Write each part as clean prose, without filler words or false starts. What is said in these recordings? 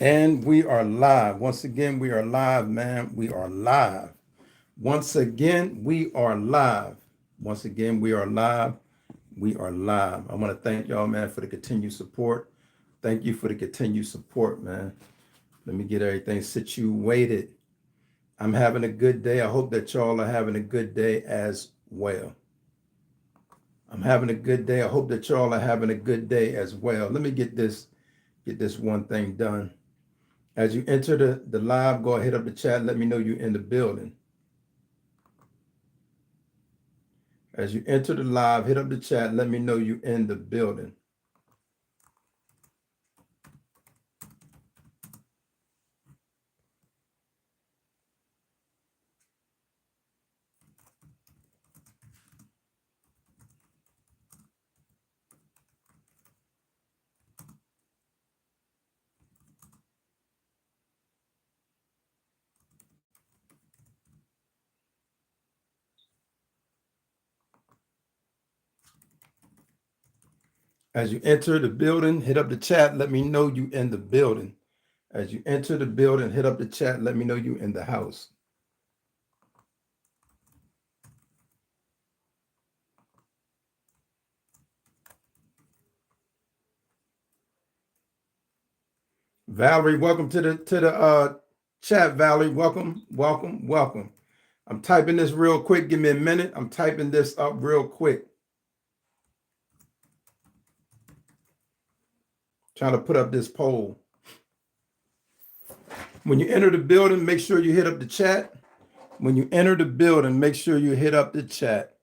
And we are live. Once again, we are live, man. We are live. Once again, we are live. Once again, we are live. We are live. I want to thank y'all, man, for the continued support. Thank you for the continued support, man. Let me get everything situated. I'm having a good day. I hope that y'all are having a good day as well. I'm having a good day. I hope that y'all are having a good day as well. Let me get this one thing done. As you enter the live, go ahead, hit up the chat. Let me know you're in the building. As you enter the live, hit up the chat. Let me know you're in the building. As you enter the building, hit up the chat. Let me know you in the building. As you enter the building, hit up the chat. Let me know you in the house. Valerie, welcome to the chat. Valerie, welcome. I'm typing this real quick. Give me a minute. I'm typing this up real quick. Trying to put up this poll. When you enter the building, make sure you hit up the chat. When you enter the building, make sure you hit up the chat.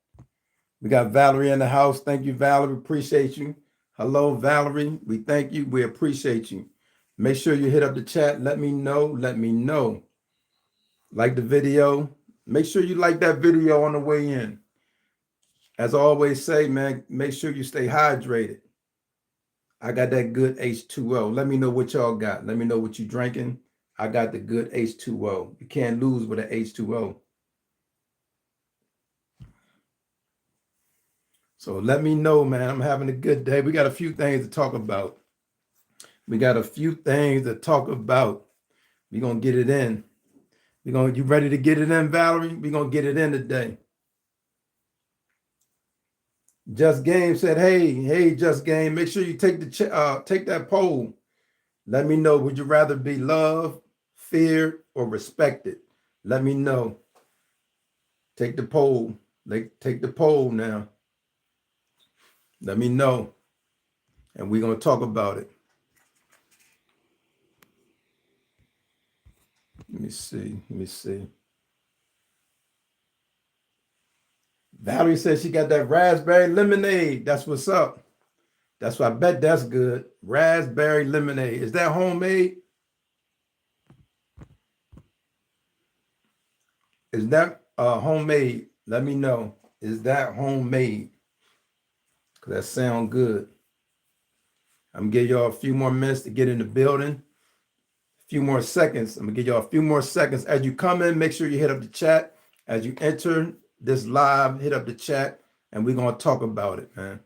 We got Valerie in the house. Thank you, Valerie. Appreciate you. Hello, Valerie. We thank you. We appreciate you. Make sure you hit up the chat. Let me know. Let me know. Like the video. Make sure you like that video on the way in. As I always say, man, make sure you stay hydrated. I got that good H2O. Let me know what y'all got. Let me know what you're drinking. I got the good H2O. You can't lose with an H2O. So let me know, man. I'm having a good day. We got a few things to talk about. We're going to get it in. You ready to get it in, Valerie? We're going to get it in today. Just Game said, hey, Just Game, make sure you take that poll. Let me know, would you rather be loved, feared, or respected? Let me know. Take the poll. Take the poll now. Let me know. And we're going to talk about it. Let me see. Valerie says she got that raspberry lemonade. That's what's up. That's what I bet that's good. Raspberry lemonade. Is that homemade? Is that homemade? Let me know. Is that homemade? Because that sounds good. I'm going to give y'all a few more minutes to get in the building. A few more seconds. I'm going to give y'all a few more seconds. As you come in, make sure you hit up the chat. As you enter this live, hit up the chat. And we're going to talk about it, man.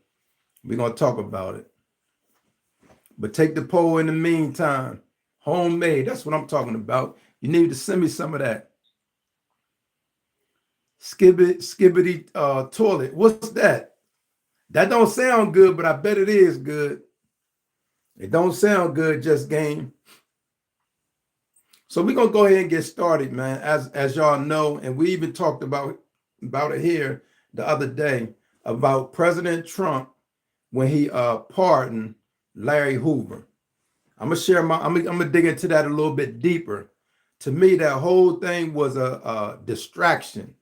We're going to talk about it. But take the poll in the meantime. Homemade. That's what I'm talking about. You need to send me some of that. Skibbity toilet. What's that? That don't sound good, but I bet it is good. It don't sound good, Just Game. So we're gonna go ahead and get started, man. As y'all know, and we even talked about it here the other day about President Trump when he pardoned Larry Hoover. I'm gonna dig into that a little bit deeper. To me, that whole thing was a distraction.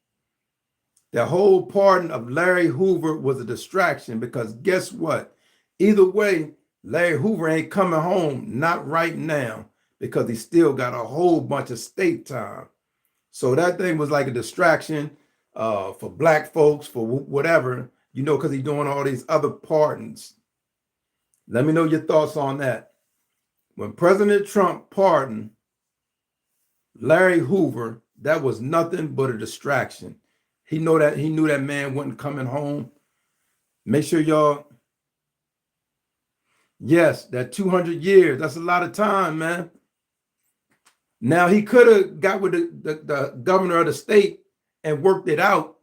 The whole pardon of Larry Hoover was a distraction because guess what? Either way, Larry Hoover ain't coming home, not right now, because he still got a whole bunch of state time. So that thing was like a distraction for black folks, for whatever, because he's doing all these other pardons. Let me know your thoughts on that. When President Trump pardoned Larry Hoover, that was nothing but a distraction. He knew that man wasn't coming home. Make sure y'all, yes, that 200 years, that's a lot of time, man. Now he could have got with the governor of the state and worked it out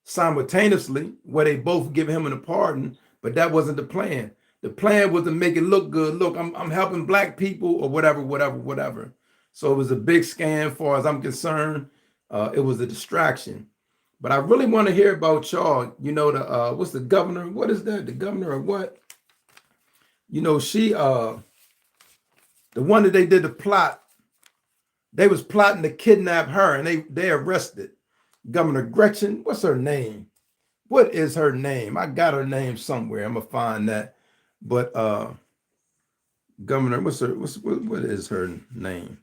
simultaneously, where they both give him a pardon, but that wasn't the plan. The plan was to make it look good. Look, I'm helping black people or whatever, whatever, whatever. So it was a big scam, as far as I'm concerned. It was a distraction. But I really want to hear about y'all. You know, the what's the governor? What is that? The governor of what? You know, she the one that they did the plot. They was plotting to kidnap her, and they arrested Governor Gretchen. What's her name? What is her name? I got her name somewhere. I'm gonna find that. But Governor, what is her name?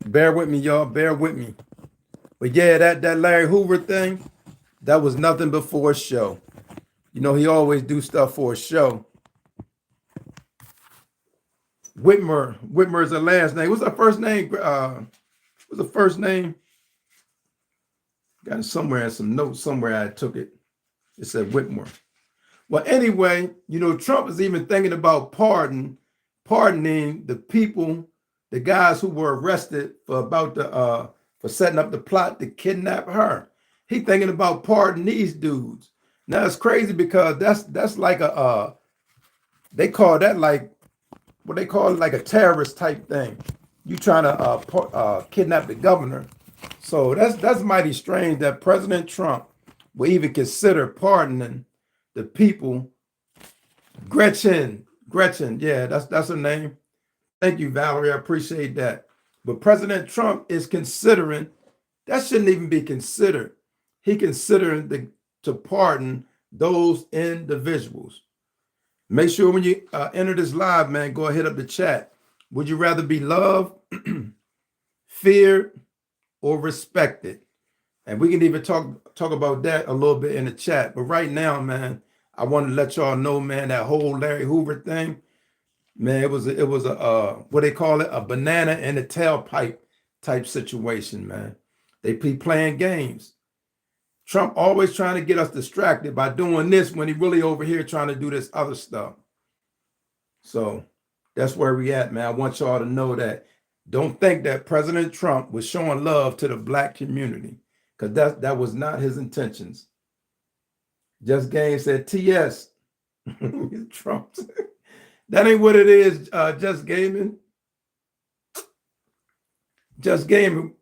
Bear with me, y'all. Bear with me. But yeah, that Larry Hoover thing, that was nothing but for a show. You know, he always do stuff for a show. Whitmer is her last name. What's her first name? What's the first name? Got it somewhere in some notes somewhere. I took it. It said Whitmer. Well, anyway, you know, Trump is even thinking about pardoning the people, the guys who were arrested for setting up the plot to kidnap her. He thinking about pardoning these dudes. Now it's crazy because that's like they call that like what they call it, like a terrorist type thing. You trying to kidnap the governor. So that's mighty strange that President Trump will even consider pardoning the people. Gretchen, yeah, that's her name. Thank you, Valerie. I appreciate that. But President Trump is considering, that shouldn't even be considered. He considering to pardon those individuals. Make sure when you enter this live, man, go ahead up the chat. Would you rather be loved, feared, or respected? And we can even talk about that a little bit in the chat. But right now, man, I want to let y'all know, man, that whole Larry Hoover thing, man, it was a what they call it, a banana in a tailpipe type situation, man. They be playing games. Trump always trying to get us distracted by doing this when he really over here trying to do this other stuff. So that's where we at, man. I want y'all to know that. Don't think that President Trump was showing love to the black community, because that was not his intentions. Just Game said, TS, Trump. That ain't what it is, Just Gaming. Just Gaming.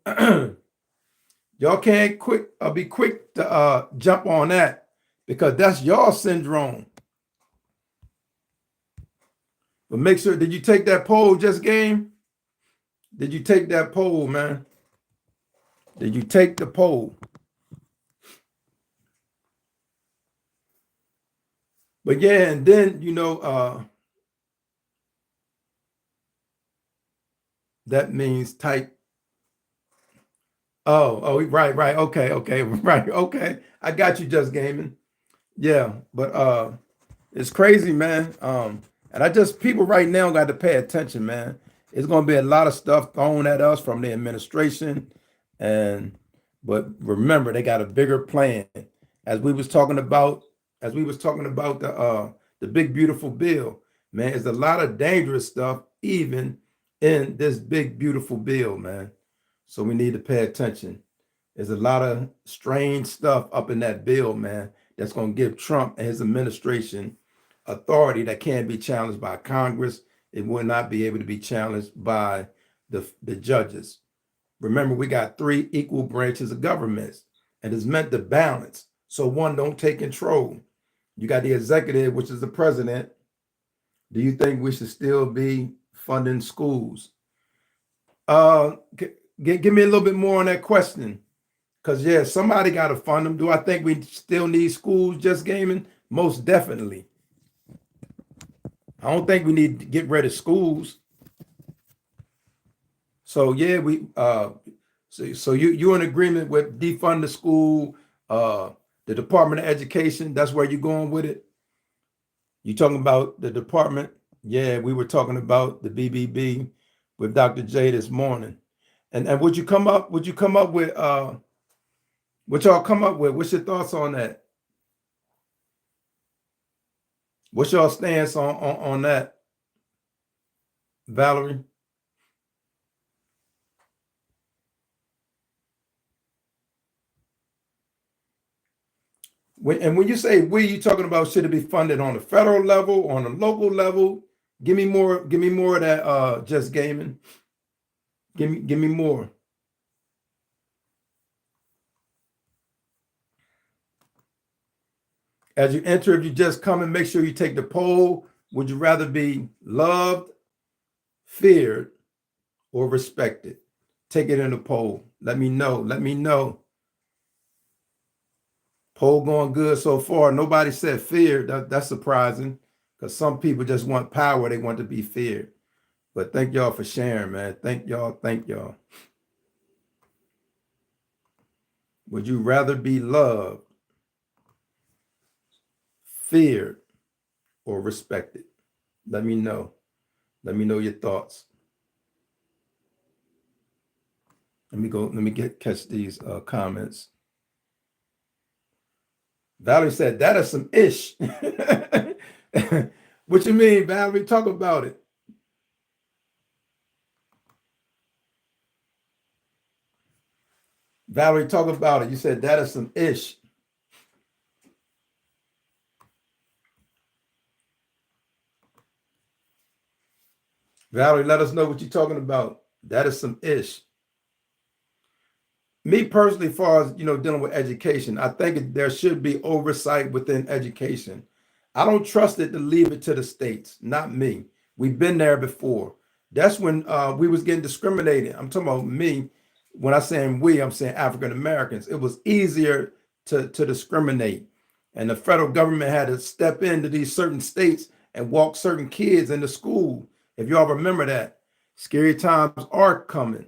Y'all can't be quick to jump on that, because that's y'all syndrome. But make sure, did you take that poll, Just Game? Did you take that poll, man? Did you take the poll? But yeah, and then, you know, that means type. Oh, right. Okay, right. Okay. I got you, Just Gaming. Yeah, but it's crazy, man. And people right now got to pay attention, man. It's gonna be a lot of stuff thrown at us from the administration. But remember, they got a bigger plan. As we was talking about the big beautiful bill, man, there's a lot of dangerous stuff even in this big beautiful bill, man. So we need to pay attention. There's a lot of strange stuff up in that bill, man, that's going to give Trump and his administration authority that can't be challenged by Congress. It will not be able to be challenged by the judges. Remember, we got 3 equal branches of governments, and it's meant to balance so one don't take control. You got the executive, which is the president. Do you think we should still be funding schools? Give me a little bit more on that question. Because, yeah, somebody got to fund them. Do I think we still need schools, Just Gaming? Most definitely. I don't think we need to get rid of schools. So, yeah, so you're in agreement with defund the school, the Department of Education. That's where you're going with it? You talking about the department? Yeah, we were talking about the BBB with Dr. J this morning. And would you come up with what y'all come up with? What's your thoughts on that? What's your stance on that, Valerie? When you say we, you talking about should it be funded on the federal level, on the local level? Give me more. Give me more of that. Just gaming. Give me more. As you enter, if you just come and make sure you take the poll. Would you rather be loved, feared, or respected? Take it in the poll. Let me know. Let me know. Poll going good so far. Nobody said fear. That's surprising because some people just want power. They want to be feared. But thank y'all for sharing, man. Thank y'all. Thank y'all. Would you rather be loved, feared, or respected? Let me know. Let me know your thoughts. Let me go. Let me catch these comments. Valerie said that is some ish. What you mean, Valerie? Talk about it. Valerie, talk about it. You said that is some ish. Valerie, let us know what you're talking about. That is some ish. Me personally, as far as dealing with education, I think there should be oversight within education. I don't trust it to leave it to the states, not me. We've been there before. That's when we was getting discriminated. I'm talking about me. When I say we, I'm saying African Americans. It was easier to discriminate, and the federal government had to step into these certain states and walk certain kids into school. If y'all remember that, scary times are coming.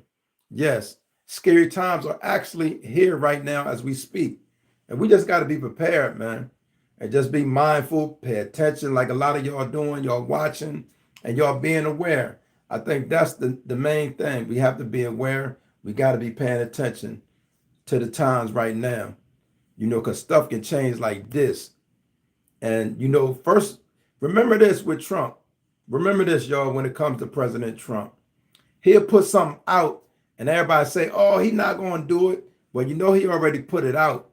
Yes, scary times are actually here right now as we speak. And we just got to be prepared, man. And just be mindful, pay attention like a lot of y'all doing, y'all watching, and y'all being aware. I think that's the main thing. We have to be aware. We got to be paying attention to the times right now, because stuff can change like this. And, first, remember this with Trump. Remember this, y'all, when it comes to President Trump. He'll put something out and everybody say, oh, he's not going to do it. Well, he already put it out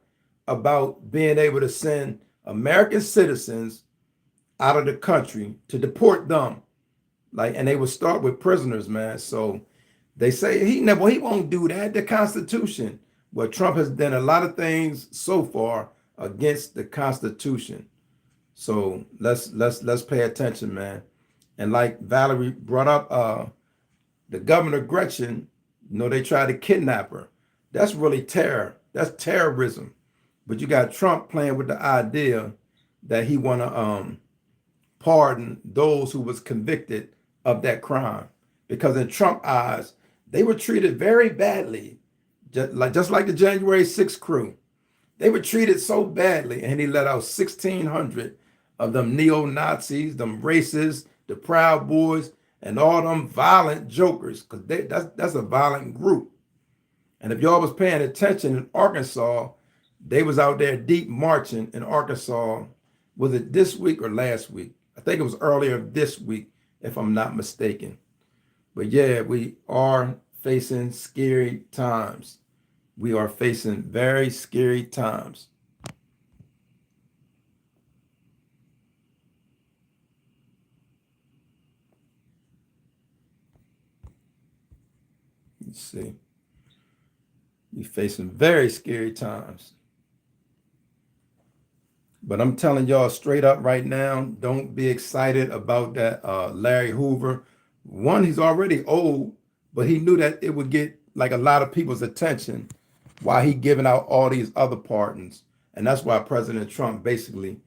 about being able to send American citizens out of the country to deport them. And they would start with prisoners, man. So they say he won't do that. The Constitution. Well, Trump has done a lot of things so far against the Constitution. So let's pay attention, man. And like Valerie brought up, the governor Gretchen, they tried to kidnap her. That's really terror. That's terrorism. But you got Trump playing with the idea that he want to pardon those who was convicted of that crime. Because in Trump eyes, they were treated very badly, just like the January 6th crew. They were treated so badly, and he let out 1,600 of them neo-Nazis, them racists, the Proud Boys, and all them violent jokers, because that's a violent group. And if y'all was paying attention in Arkansas, they was out there deep marching in Arkansas. Was it this week or last week? I think it was earlier this week, if I'm not mistaken. But yeah, we are facing scary times. We are facing very scary times. Let's see. We're facing very scary times. But I'm telling y'all straight up right now, don't be excited about that Larry Hoover. One, he's already old, but he knew that it would get like a lot of people's attention while he giving out all these other pardons. And that's why President Trump basically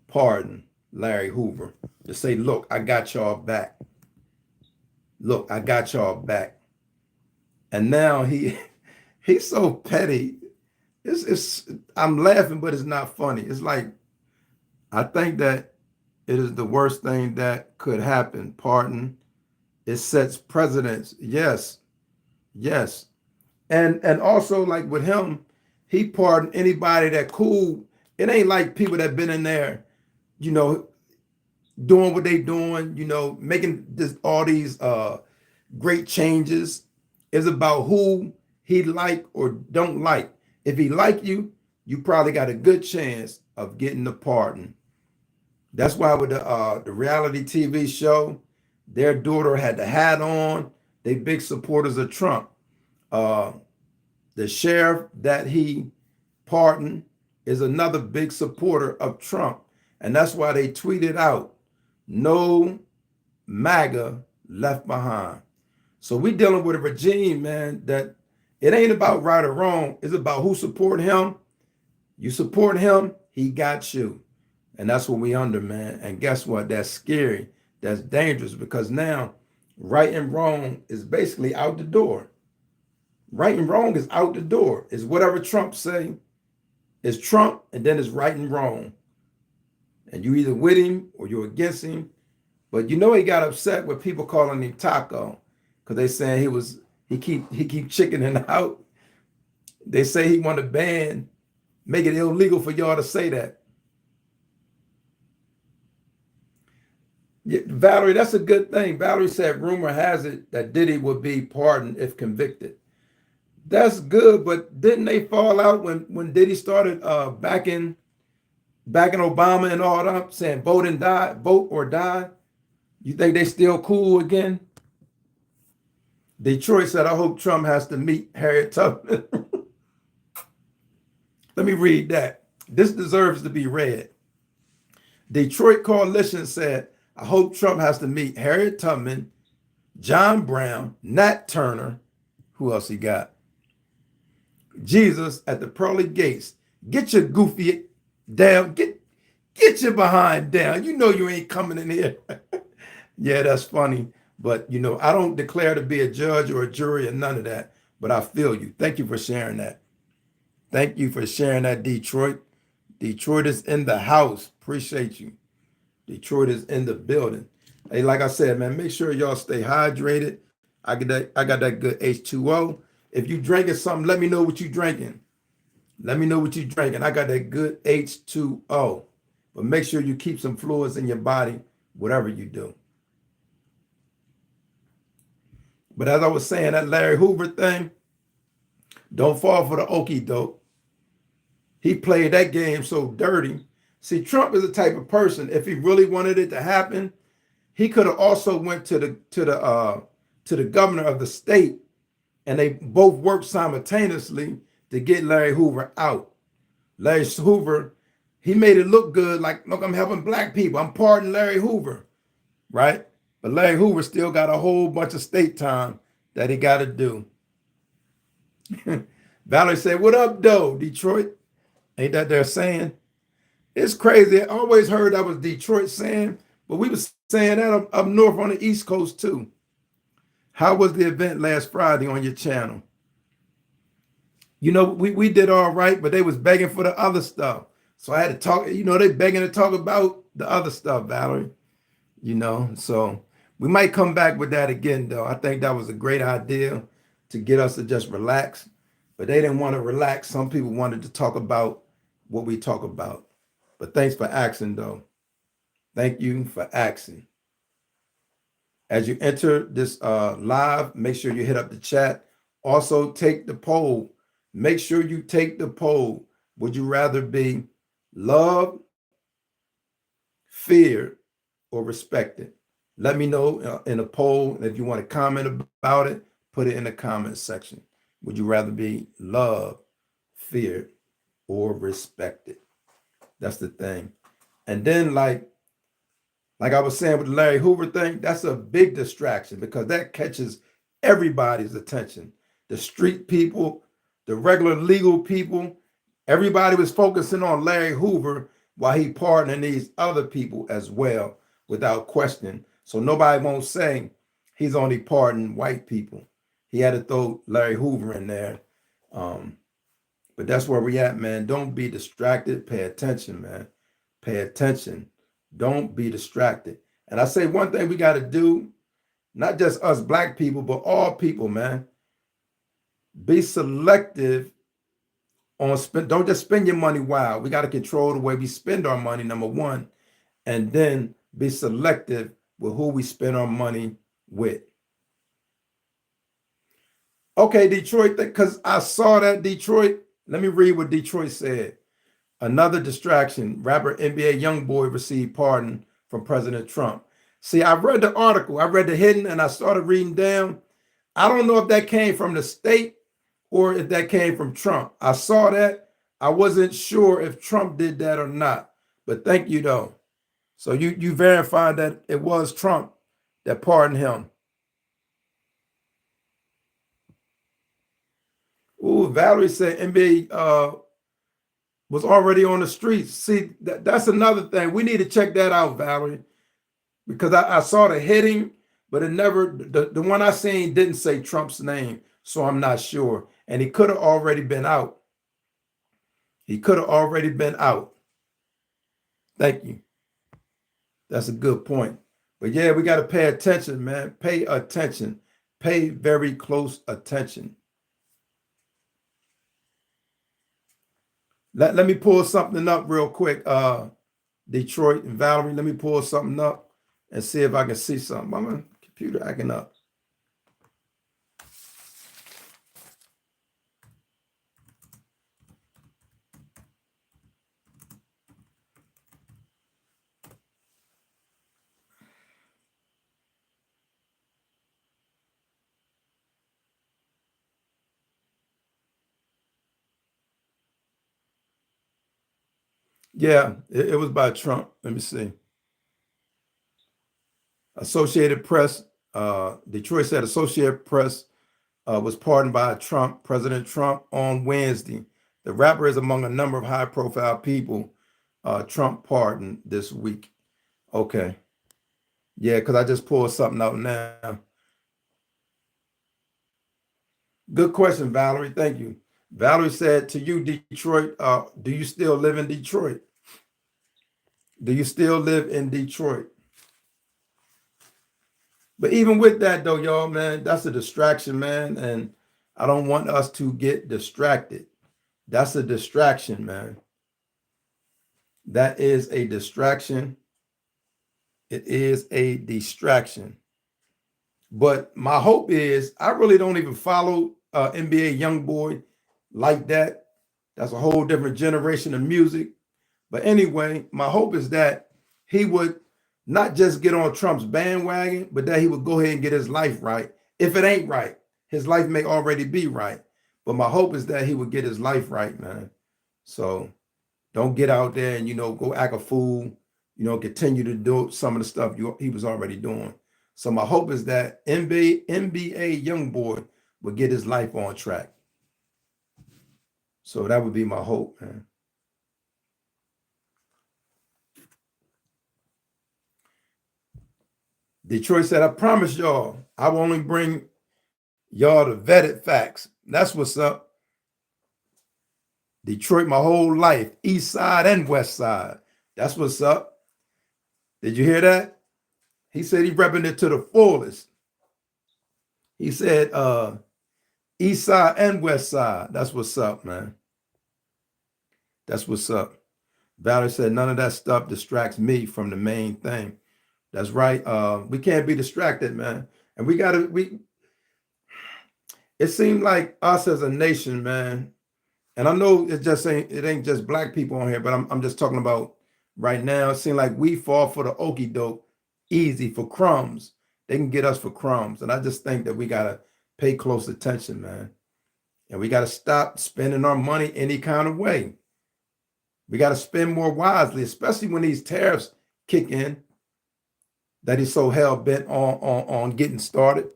pardoned Larry Hoover to say, look, I got y'all back. Look, I got y'all back. And now he's so petty. It's I'm laughing, but it's not funny. It's like, I think that it is the worst thing that could happen. Pardon. It sets precedents. Yes. Yes. And also like with him, he pardoned anybody that cool. It ain't like people that been in there, you know, doing what they doing, making this all these great changes. Is about who he like or don't like. If he like you, you probably got a good chance of getting the pardon. That's why with the reality TV show, their daughter had the hat on. They big supporters of Trump. Uh, the sheriff that he pardoned is another big supporter of Trump, and that's why they tweeted out, "No MAGA left behind." So we dealing with a regime, man, that it ain't about right or wrong. It's about who support him. You support him, he got you. And that's what we under, man. And guess what? That's scary. That's dangerous because now right and wrong is basically out the door. Right and wrong is out the door. It's whatever Trump say is Trump, and then it's right and wrong. And you either with him or you're against him. But he got upset with people calling him Taco because they saying he keep chickening out. They say he want to make it illegal for y'all to say that. Yeah, Valerie, that's a good thing. Valerie said rumor has it that Diddy would be pardoned if convicted. That's good, but didn't they fall out when Diddy started backing Obama and all that, saying vote or die? You think they still cool again? Detroit said, I hope Trump has to meet Harriet Tubman. Let me read that. This deserves to be read. Detroit Coalition said, I hope Trump has to meet Harriet Tubman, John Brown, Nat Turner. Who else he got? Jesus at the pearly gates. Get your goofy down. Get your behind down. You know you ain't coming in here. Yeah, that's funny. But, I don't declare to be a judge or a jury or none of that. But I feel you. Thank you for sharing that. Thank you for sharing that, Detroit. Detroit is in the house. Appreciate you. Detroit is in the building. Hey, like I said, man, make sure y'all stay hydrated. I got that good H2O. If you drinking something, let me know what you drinking. Let me know what you drinking. I got that good H2O. But make sure you keep some fluids in your body, whatever you do. But as I was saying, that Larry Hoover thing, don't fall for the okie doke. He played that game so dirty. See, Trump is the type of person, if he really wanted it to happen, he could have also went to the governor of the state, and they both worked simultaneously to get Larry Hoover out. Larry Hoover, he made it look good, like, look, I'm helping black people. I'm pardoning Larry Hoover, right? But Larry Hoover still got a whole bunch of state time that he got to do. Valerie said, what up, though, Detroit? Ain't that they're saying? It's crazy. I always heard that was Detroit saying, but we was saying that up north on the East Coast too. How was the event last Friday on your channel? We did all right, but they was begging for the other stuff. So I had to talk, they begging to talk about the other stuff, Valerie. So we might come back with that again, though. I think that was a great idea to get us to just relax, but they didn't want to relax. Some people wanted to talk about what we talk about. But thanks for asking, though. Thank you for asking. As you enter this live, make sure you hit up the chat. Also, take the poll. Make sure you take the poll. Would you rather be loved, feared, or respected? Let me know in a poll. If you want to comment about it, put it in the comment section. Would you rather be loved, feared, or respected? That's the thing. And then like I was saying with the Larry Hoover thing, that's a big distraction because that catches everybody's attention. The street people, the regular legal people, everybody was focusing on Larry Hoover while he pardoning these other people as well, without question. So nobody won't say he's only pardoning white people. He had to throw Larry Hoover in there. But that's where we at, man. Don't be distracted. Pay attention, man. Pay attention. Don't be distracted. And I say one thing we got to do, not just us black people, but all people, man. Be selective on spend. Don't just spend your money wild. We got to control the way we spend our money, number one. and then be selective with who we spend our money with. Okay, Detroit, because I saw that Detroit. Let me read what Detroit said. Another distraction. Rapper NBA YoungBoy received pardon from President Trump. See, I read the article. I read the hidden and I started reading down. I don't know if that came from the state or if that came from Trump. I saw that. I wasn't sure if Trump did that or not. But thank you, though. So you verified that it was Trump that pardoned him. Ooh, Valerie said NBA was already on the streets. See, that's another thing. We need to check that out, Valerie, because I saw the heading, but it never, the one I seen didn't say Trump's name, so I'm not sure. And he could have already been out. He could have already been out. Thank you. That's a good point. But yeah, we got to pay attention, man. Pay attention. Pay very close attention. Let me pull something up real quick, Detroit and Valerie. Let me pull something up and see if I can see something. My computer acting up. Yeah, it was by Trump. Let me see. Associated Press, Detroit said Associated Press was pardoned by President Trump on Wednesday. The rapper is among a number of high-profile people Trump pardoned this week. Okay. Yeah, because I just pulled something out now. Good question, Valerie. Thank you. Valerie said to you, Detroit, do you still live in Detroit? Do you still live in Detroit? But even with that, though, y'all, man, that's a distraction, man. And I don't want us to get distracted. That's a distraction, man. That is a distraction. It is a distraction. But my hope is I really don't even follow NBA YoungBoy like that. That's a whole different generation of music. But anyway, my hope is that he would not just get on Trump's bandwagon, but that he would go ahead and get his life right. If it ain't right, his life may already be right. But my hope is that he would get his life right, man. So don't get out there and, go act a fool, continue to do some of the stuff he was already doing. So my hope is that NBA YoungBoy would get his life on track. So that would be my hope, man. Detroit said, I promise y'all, I will only bring y'all the vetted facts. That's what's up. Detroit my whole life, east side and west side. That's what's up. Did you hear that? He said he repping it to the fullest. He said east side and west side. That's what's up, man. That's what's up. Valerie said none of that stuff distracts me from the main thing. That's right. We can't be distracted, man. And it seemed like us as a nation, man. And I know it ain't just black people on here, but I'm just talking about right now. It seems like we fall for the okie doke easy for crumbs. They can get us for crumbs. And I just think that we gotta pay close attention, man. And we gotta stop spending our money any kind of way. We gotta spend more wisely, especially when these tariffs kick in. That he's so hell bent on getting started.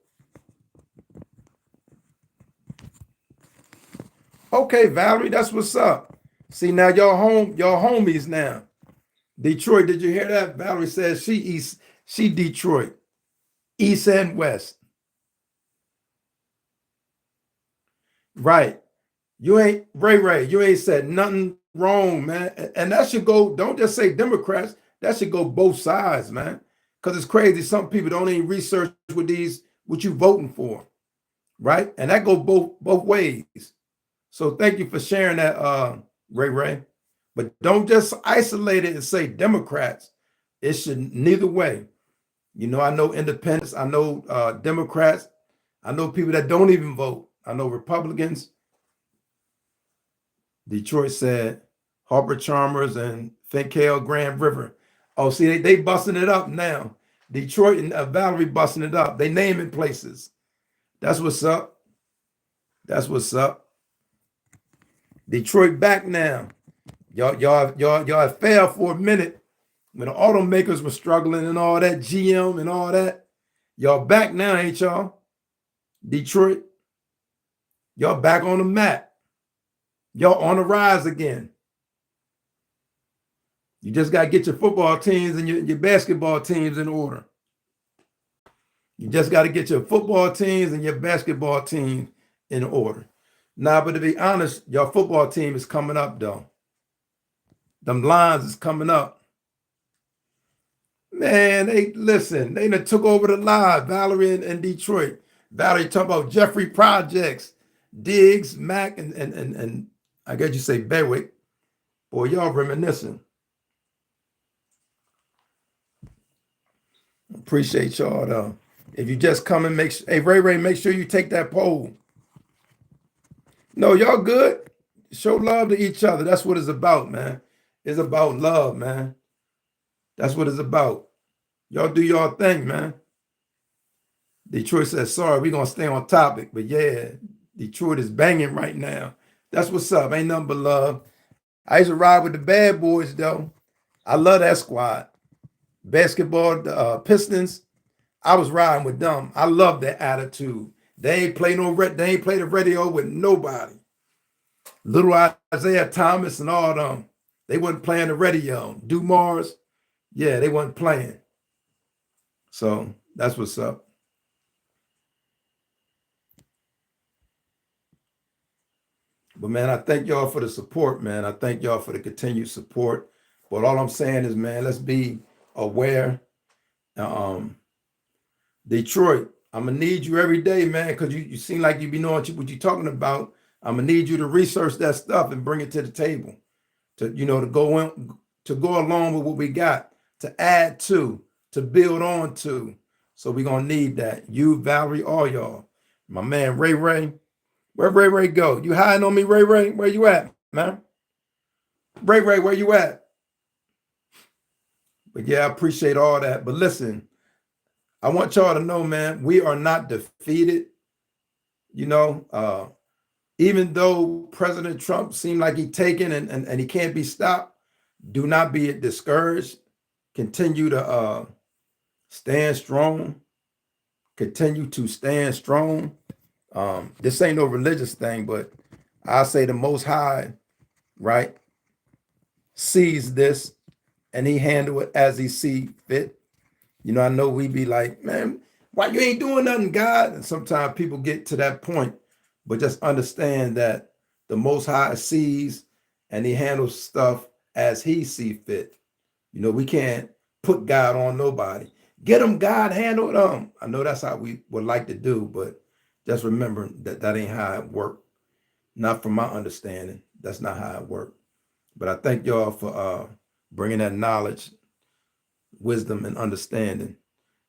Okay, Valerie, that's what's up. See, now y'all homies now. Detroit, did you hear that? Valerie says she Detroit, east and west. Right. You ain't Ray, you ain't said nothing wrong, man. And that should go, don't just say Democrats, that should go both sides, man. Because it's crazy. Some people don't even research what you voting for, right? And that goes both ways. So thank you for sharing that, Ray. But don't just isolate it and say Democrats. It should neither way. I know independents, I know Democrats, I know people that don't even vote. I know Republicans. Detroit said Harper Chalmers and Finkel Grand River. Oh, see, they busting it up now. Detroit and Valerie busting it up. They naming places. That's what's up. That's what's up. Detroit back now. Y'all failed for a minute when the automakers were struggling and all that, GM and all that. Y'all back now, ain't y'all? Detroit, y'all back on the map. Y'all on the rise again. You just got to get your football teams and your basketball teams in order. You just got to get your football teams and your basketball teams in order. Now, but to be honest, your football team is coming up, though. Them lines is coming up. Man, they done took over the live, Valerie and Detroit. Valerie talking about Jeffrey Projects, Diggs, Mac, and I guess you say Berwick. Boy, y'all reminiscing. Appreciate y'all though. If you just come and hey Ray, make sure you take that poll. No, y'all good. Show love to each other. That's what it's about, man. It's about love, man. That's what it's about. Y'all do y'all thing, man. Detroit says, sorry, we're going to stay on topic. But yeah, Detroit is banging right now. That's what's up. Ain't nothing but love. I used to ride with the bad boys, though. I love that squad. Basketball, the Pistons, I was riding with them. I love their attitude. They ain't play the radio with nobody. Little Isaiah Thomas and all them. They wasn't playing the radio. Dumars, yeah, they wasn't playing. So that's what's up. But man, I thank y'all for the support, man. I thank y'all for the continued support. But all I'm saying is, man, let's be aware. Detroit, I'm gonna need you every day, man, because you seem like you be knowing what you're talking about. I'm gonna need you to research that stuff and bring it to the table, to go along with what we got, to add to build on to. So we're gonna need that. You, Valerie, all y'all. My man Ray. Where Ray go? You hiding on me, Ray? Where you at, man? Ray, where you at? But yeah, I appreciate all that. But listen, I want y'all to know, man, we are not defeated. Even though President Trump seemed like he's taken and he can't be stopped, do not be discouraged. Continue to stand strong. Continue to stand strong. This ain't no religious thing, but I say the Most High, right, sees this and he handle it as he see fit. I know we be like, man, why you ain't doing nothing, God? And sometimes people get to that point, but just understand that the Most High sees and he handles stuff as he see fit. We can't put God on nobody. Get them, God, handle them. I know that's how we would like to do, but just remember that ain't how it works. Not from my understanding. That's not how it works. But I thank y'all for bringing that knowledge, wisdom, and understanding.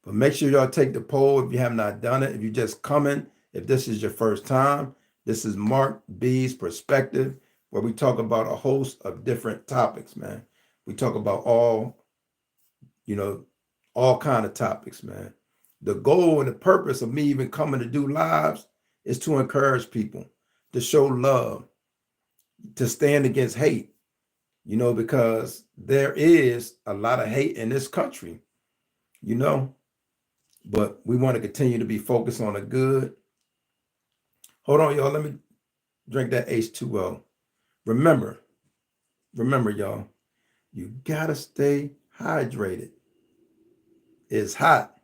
But make sure y'all take the poll if you have not done it. If you're just coming, if this is your first time, this is Mark B's Perspective, where we talk about a host of different topics, man. We talk about all kind of topics, man. The goal and the purpose of me even coming to do lives is to encourage people, to show love, to stand against hate, because there is a lot of hate in this country, but we want to continue to be focused on the good. Hold on, y'all. Let me drink that H2O. Remember, y'all, you got to stay hydrated. It's hot.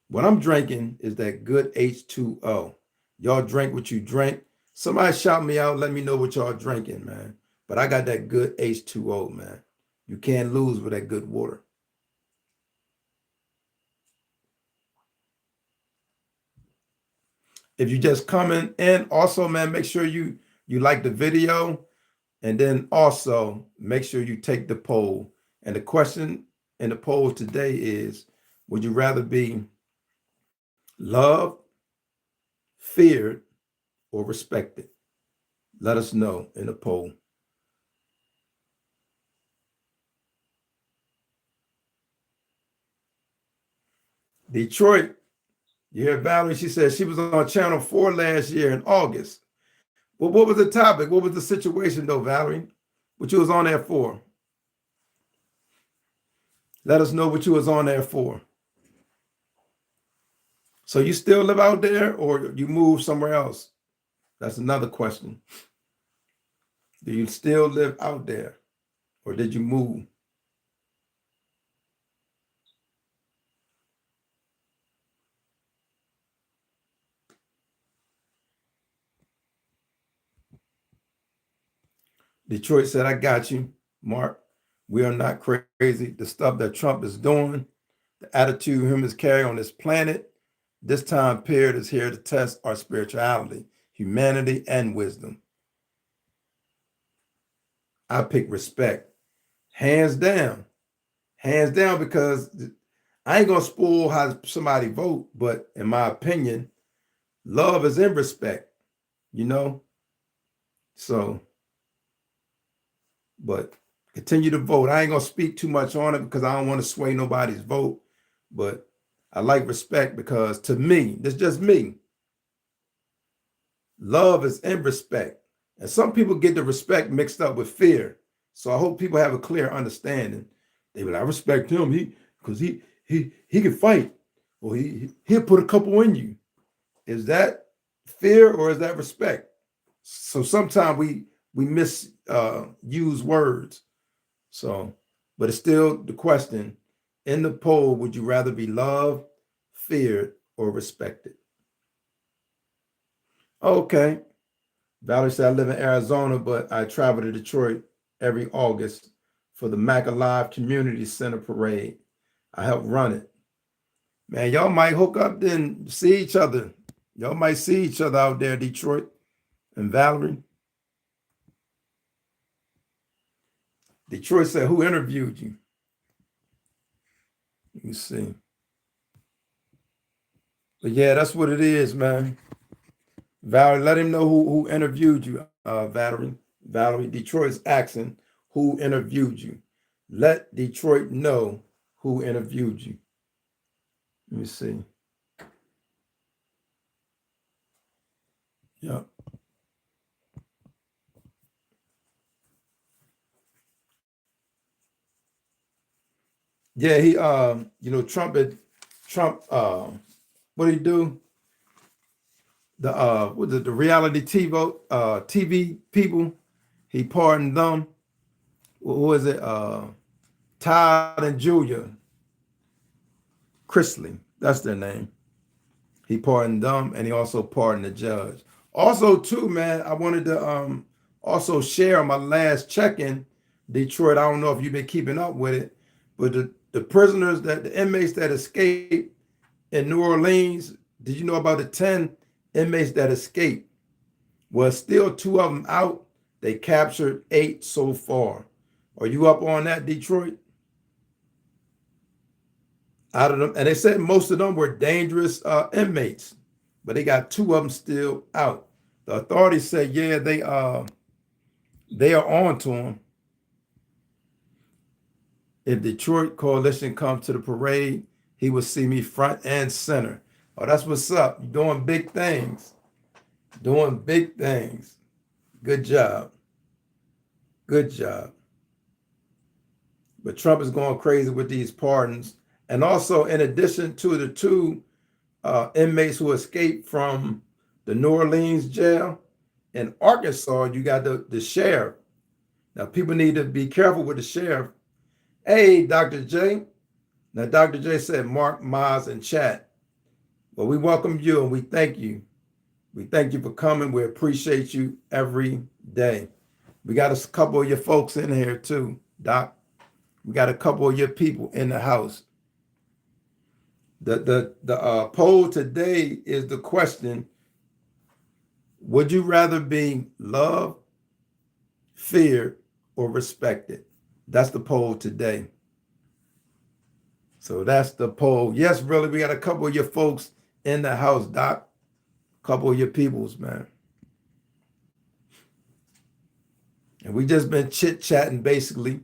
What I'm drinking is that good H2O. Y'all drink what you drink. Somebody shout me out. Let me know what y'all drinking, man. But I got that good H2O, man. You can't lose with that good water. If you just coming in, also, man, make sure you like the video. And then also make sure you take the poll And the question in the poll today is, would you rather be loved, feared, or respected? Let us know in the poll. Detroit, you hear Valerie? She said she was on Channel 4 last year in August. Well, what was the topic? What was the situation, though, Valerie? What you was on there for? Let us know what you was on there for. So you still live out there, or you moved somewhere else? That's another question. Do you still live out there, or did you move? Detroit said, I got you, Mark. We are not crazy. The stuff that Trump is doing, the attitude humans carry on this planet, this time period is here to test our spirituality, humanity, and wisdom. I pick respect. Hands down. Hands down, because I ain't going to spoil how somebody vote, but in my opinion, love is in respect, you know? So, but continue to vote. I ain't going to speak too much on it because I don't want to sway nobody's vote, but I like respect because to me, that's just me. Love is in respect. And some people get the respect mixed up with fear. So I hope people have a clear understanding. They will, I respect him. Because he can fight. Or he'll put a couple in you. Is that fear or is that respect? So sometimes we misuse words. So, but it's still the question in the poll: would you rather be loved, feared, or respected? Okay. Valerie said, I live in Arizona, but I travel to Detroit every August for the Mac Alive Community Center Parade. I help run it. Man, y'all might hook up then see each other. Y'all might see each other out there, Detroit and Valerie. Detroit said, who interviewed you? Let me see. But yeah, that's what it is, man. Valerie, let him know who interviewed you, Valerie. Valerie, Detroit's asking who interviewed you. Let Detroit know who interviewed you. Let me see. Yeah. Yeah, he Trump what did he do? The reality TV people, he pardoned them. What was it? Todd and Julia Chrisley, that's their name. He pardoned them, and he also pardoned the judge. Also, too, man, I wanted to also share on my last check-in, Detroit. I don't know if you've been keeping up with it, but the prisoners the inmates that escaped in New Orleans, did you know about the 10 inmates that escaped? Well, still 2 of them out. They captured 8 so far. Are you up on that, Detroit? Out of them, and they said most of them were dangerous inmates, but they got 2 of them still out. The authorities said, yeah, they are on to them. If Detroit Coalition comes to the parade, he will see me front and center. Oh, that's what's up. You're doing big things. Doing big things. Good job. Good job. But Trump is going crazy with these pardons. And also, in addition to the 2 inmates who escaped from the New Orleans jail, in Arkansas, you got the sheriff. Now, people need to be careful with the sheriff. Hey, Dr. J. Now, Dr. J said, Mark, Miles, and chat. Well, we welcome you and we thank you. We thank you for coming. We appreciate you every day. We got a couple of your folks in here too, Doc. We got a couple of your people in the house. The poll today is the question: would you rather be loved, feared, or respected? That's the poll today. So that's the poll. Yes, really, we got a couple of your folks in the house, Doc. A couple of your peoples, man. And we just been chit-chatting basically.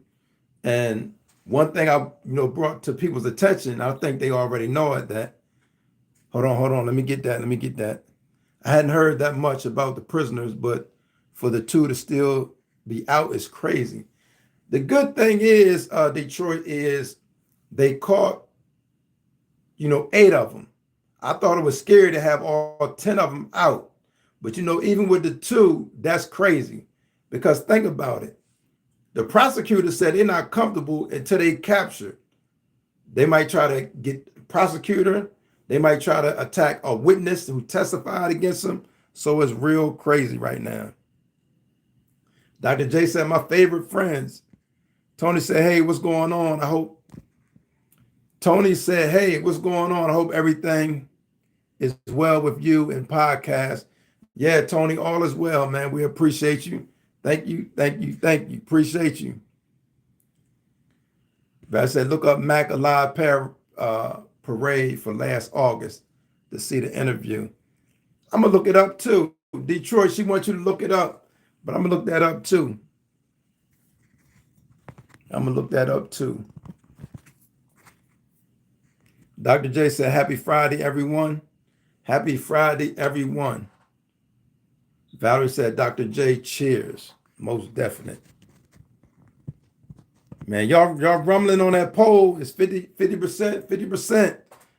And one thing I brought to people's attention, I think they already know it, that hold on, let me get that. I hadn't heard that much about the prisoners, but for the two to still be out is crazy. The good thing is, Detroit, is they caught 8 of them. I thought it was scary to have all 10 of them out. But even with the 2, that's crazy. Because think about it. The prosecutor said they're not comfortable until they captured. They might try to get the prosecutor. They might try to attack a witness who testified against them. So it's real crazy right now. Dr. J said, my favorite friends. Tony said, hey, what's going on? Tony said, hey, what's going on? I hope everything is well with you and podcast. Yeah, Tony, all is well, man. We appreciate you. Thank you. Appreciate you. But I said, look up Mac Alive Parade for last August to see the interview. I'm going to look it up too. Detroit, she wants you to look it up, but I'm going to look that up too. Dr. J said, happy Friday, everyone. Happy Friday, everyone. Valerie said, Dr. J, cheers. Most definite. Man, y'all rumbling on that poll. It's 50%.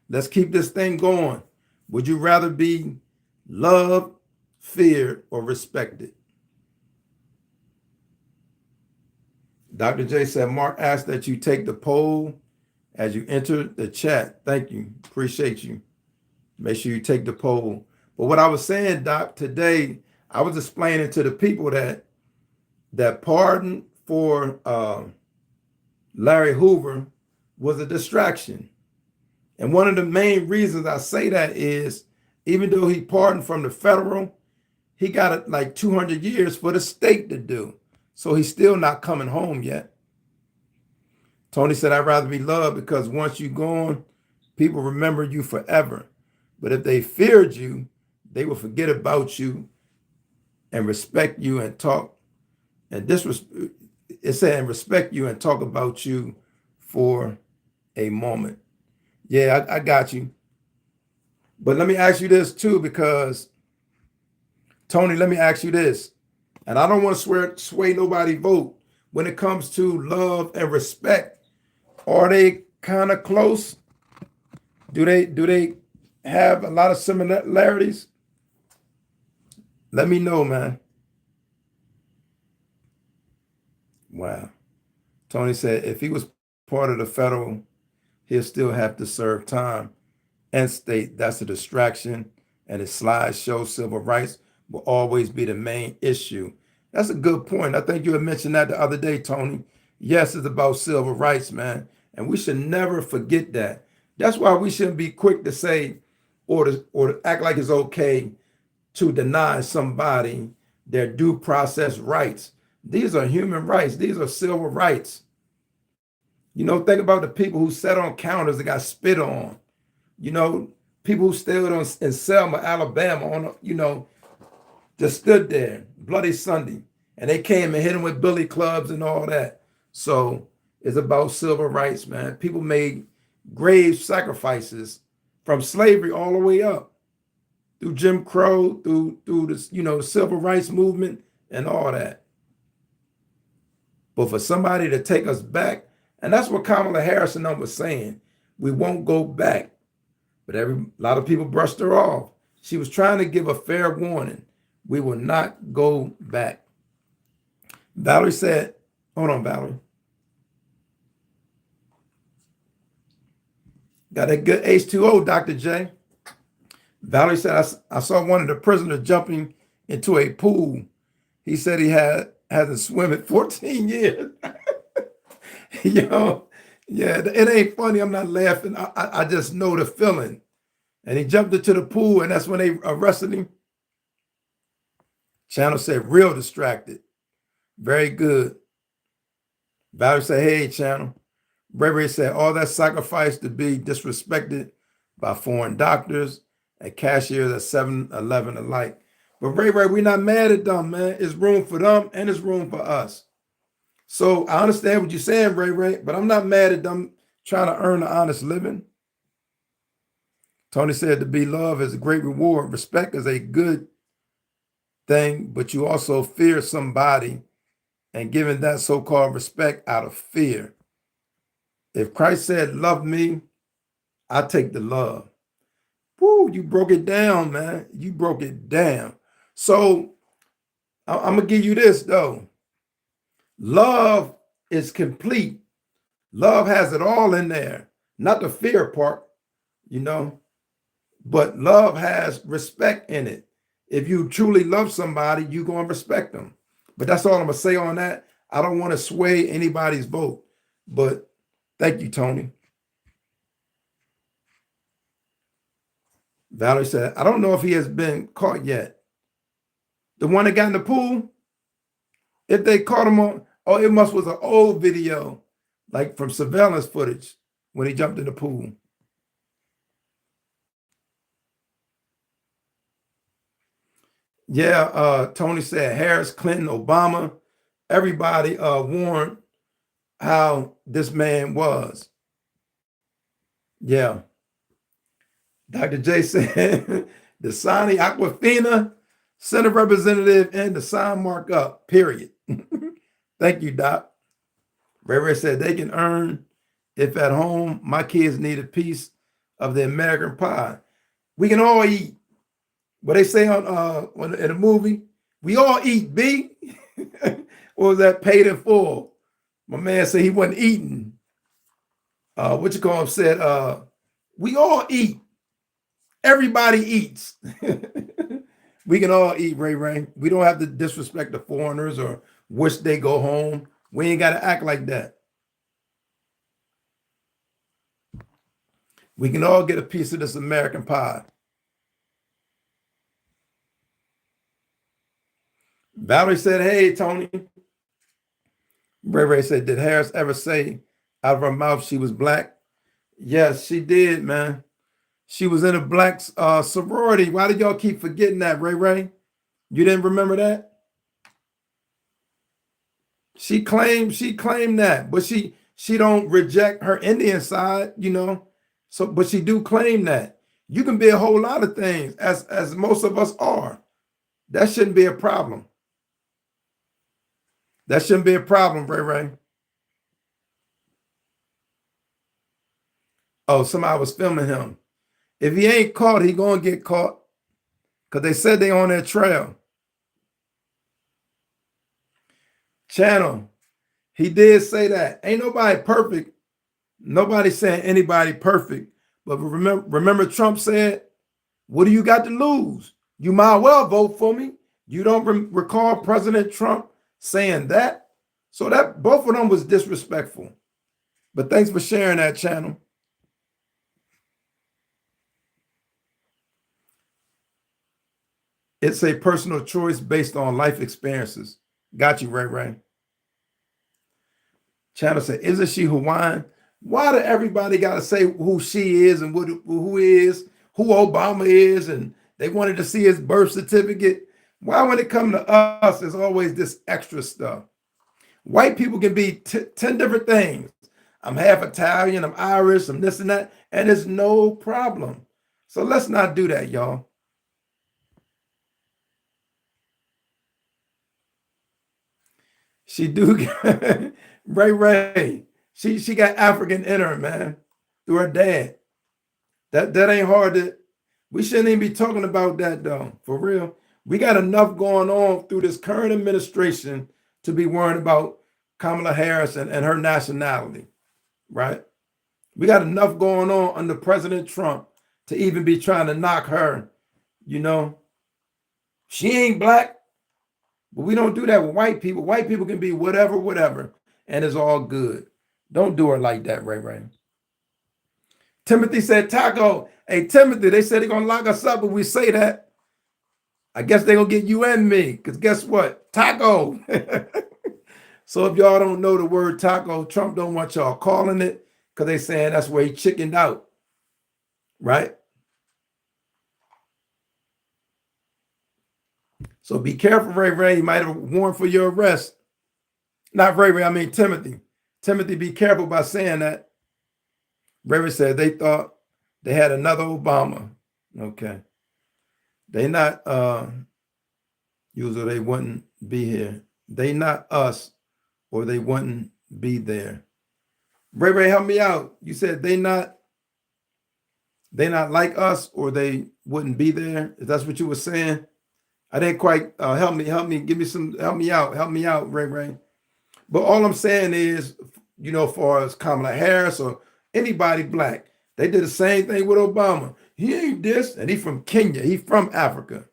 Let's keep this thing going. Would you rather be loved, feared, or respected? Dr. J said, Mark asked that you take the poll as you enter the chat. Thank you. Appreciate you. Make sure you take the poll. But what I was saying, Doc, today, I was explaining to the people that pardon for Larry Hoover was a distraction. And one of the main reasons I say that is, even though he pardoned from the federal, he got it like 200 years for the state to do. So he's still not coming home yet. Tony said, I'd rather be loved because once you're gone, people remember you forever. But if they feared you, they will forget about you and respect you and talk. And it's saying respect you and talk about you for a moment. Yeah, I got you. But let me ask you this too, because Tony, let me ask you this. And I don't want to sway nobody vote. When it comes to love and respect, are they kind of close? Do they have a lot of similarities? Let me know, man. Wow. Tony said if he was part of the federal, he'll still have to serve time and state that's a distraction, and his slides show civil rights will always be the main issue. That's a good point. I think you had mentioned that the other day, Tony. Yes, it's about civil rights, man. And we should never forget that. That's why we shouldn't be quick to say or to act like it's okay to deny somebody their due process rights. These are human rights. These are civil rights. Think about the people who sat on counters that got spit on. People who stayed in Selma, Alabama, just stood there, Bloody Sunday, and they came and hit them with billy clubs and all that. So it's about civil rights, man. People made grave sacrifices from slavery all the way up through Jim Crow, through the civil rights movement and all that. But for somebody to take us back, and that's what Kamala Harris and them was saying, we won't go back. But a lot of people brushed her off. She was trying to give a fair warning. We will not go back. Valerie said, hold on, Valerie. Got that good H2O, Dr. J. Valerie said, I saw one of the prisoners jumping into a pool. He said he hasn't swum in 14 years. Yeah, it ain't funny. I'm not laughing. I just know the feeling. And he jumped into the pool, and that's when they arrested him. Channel said, real distracted. Very good. Valerie said, hey, Channel. Ray Ray said, all that sacrifice to be disrespected by foreign doctors and cashiers at 7-Eleven alike. But Ray Ray, we're not mad at them, man. It's room for them and it's room for us. So I understand what you're saying, Ray Ray, but I'm not mad at them trying to earn an honest living. Tony said to be loved is a great reward. Respect is a good thing, but you also fear somebody and giving that so-called respect out of fear. If Christ said, love me, I take the love. Woo, you broke it down, man. You broke it down. So I'm going to give you this, though. Love is complete. Love has it all in there. Not the fear part, you know, but love has respect in it. If you truly love somebody, you're going to respect them. But that's all I'm going to say on that. I don't want to sway anybody's vote, but thank you, Tony. Valerie said, I don't know if he has been caught yet. The one that got in the pool, if they caught him on, oh, it was an old video, like from surveillance footage when he jumped in the pool. Yeah, Tony said Harris, Clinton, Obama, everybody warned how this man was. Yeah. Dr. J said, Dasani Aquafina, Senate Representative, and the sign mark up, period. Thank you, Doc. Ray Ray said they can earn if at home my kids need a piece of the American pie. We can all eat. What they say on in a movie, we all eat, B. What was that? Paid in full. My man said he wasn't eating. What you call him said, we all eat. Everybody eats. We can all eat, Ray Ray. We don't have to disrespect the foreigners or wish they go home. We ain't got to act like that. We can all get a piece of this American pie. Valerie said, hey, Tony. Ray Ray said, did Harris ever say out of her mouth she was black? Yes, she did, man. She was in a black sorority. Why did y'all keep forgetting that, Ray Ray? You didn't remember that? She claimed that, but she don't reject her Indian side, you know. So, but she do claim that. You can be a whole lot of things, as most of us are. That shouldn't be a problem. That shouldn't be a problem, Ray Ray. Oh, somebody was filming him. If he ain't caught, he gonna get caught. Because they said they on their trail. Channel, he did say that. Ain't nobody perfect. Nobody saying anybody perfect. But remember Trump said, what do you got to lose? You might well vote for me. You don't recall President Trump saying that? So that both of them was disrespectful. But thanks for sharing that, Channel. It's a personal choice based on life experiences. Got you, Ray Ray. Channel said, isn't she Hawaiian? Why do everybody got to say who she is and who is, who Obama is, and they wanted to see his birth certificate? Why when it comes to us, there's always this extra stuff? White people can be 10 different things. I'm half Italian, I'm Irish, I'm this and that, and it's no problem. So let's not do that, y'all. She do get Ray. She got African in her, man, through her dad. That ain't hard to. We shouldn't even be talking about that though, for real. We got enough going on through this current administration to be worrying about Kamala Harris and her nationality, right? We got enough going on under President Trump to even be trying to knock her, you know. She ain't black. But we don't do that with white people. White people can be whatever, and it's all good. Don't do her like that, Ray Ray. Timothy said, Taco, hey, Timothy, they said they're going to lock us up if we say that. I guess they're going to get you and me, because guess what? Taco. So if y'all don't know the word taco, Trump don't want y'all calling it because they saying that's where he chickened out, right? So be careful, Ray Ray. He might have warned for your arrest. Not Ray Ray, I mean Timothy. Timothy, be careful by saying that. Ray Ray said they thought they had another Obama. Okay. They not usually they wouldn't be here. They not us, or they wouldn't be there. Ray Ray, help me out. You said they not like us, or they wouldn't be there. If that's what you were saying, I didn't quite help me, give me some, help me out, Ray Ray. But all I'm saying is, far as Kamala Harris or anybody black, they did the same thing with Obama. He ain't this, and he from Kenya, he from Africa,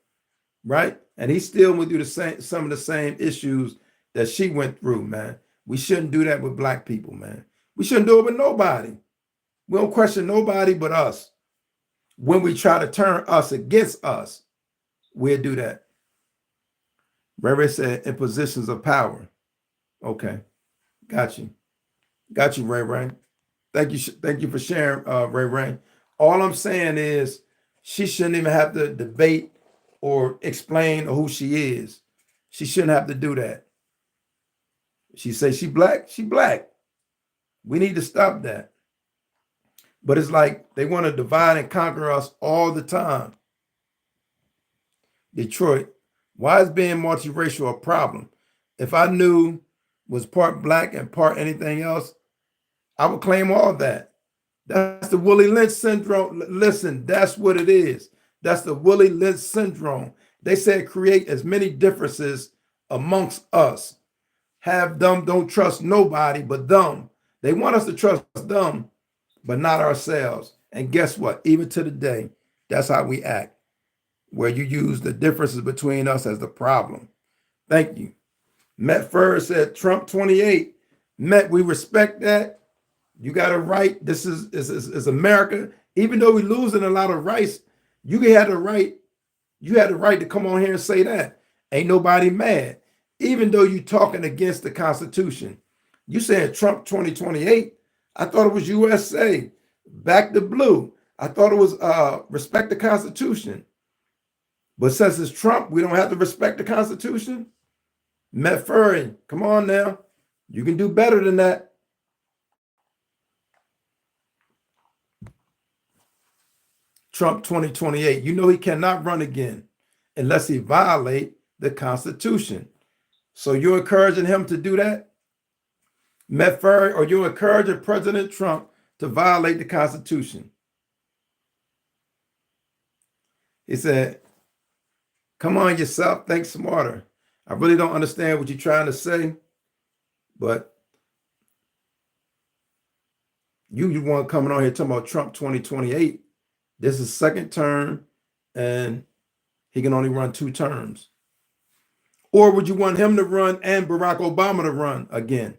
right? And he still went through some of the same issues that she went through, man. We shouldn't do that with black people, man. We shouldn't do it with nobody. We don't question nobody but us. When we try to turn us against us, we'll do that. Ray said in positions of power. Okay, got you, Ray Ray. Thank you for sharing, Ray Ray. All I'm saying is she shouldn't even have to debate or explain who she is. She shouldn't have to do that. She say she black, she black. We need to stop that. But it's like they want to divide and conquer us all the time. Detroit, why is being multiracial a problem? If I knew was part black and part anything else, I would claim all that. That's the Willie Lynch syndrome. Listen, that's what it is. That's the Willie Lynch syndrome. They said create as many differences amongst us. Have them, don't trust nobody but them. They want us to trust them, but not ourselves. And guess what? Even to the day, that's how we act, where you use the differences between us as the problem. Thank you. Matt Furr said, Trump 28. Matt, we respect that. You got a right. This is America. Even though we're losing a lot of rights, you had the right. You had the right to come on here and say that. Ain't nobody mad. Even though you talking against the Constitution. You saying Trump 2028. I thought it was USA. Back to blue. I thought it was respect the Constitution. But since it's Trump, we don't have to respect the Constitution. Matt Furry, come on now. You can do better than that. Trump 2028. You know he cannot run again unless he violate the Constitution. So you're encouraging him to do that? Matt Furry, or you're encouraging President Trump to violate the Constitution? He said, come on yourself, think smarter. I really don't understand what you're trying to say, but you want coming on here talking about Trump 2028. This is second term, and he can only run 2 terms. Or would you want him to run and Barack Obama to run again?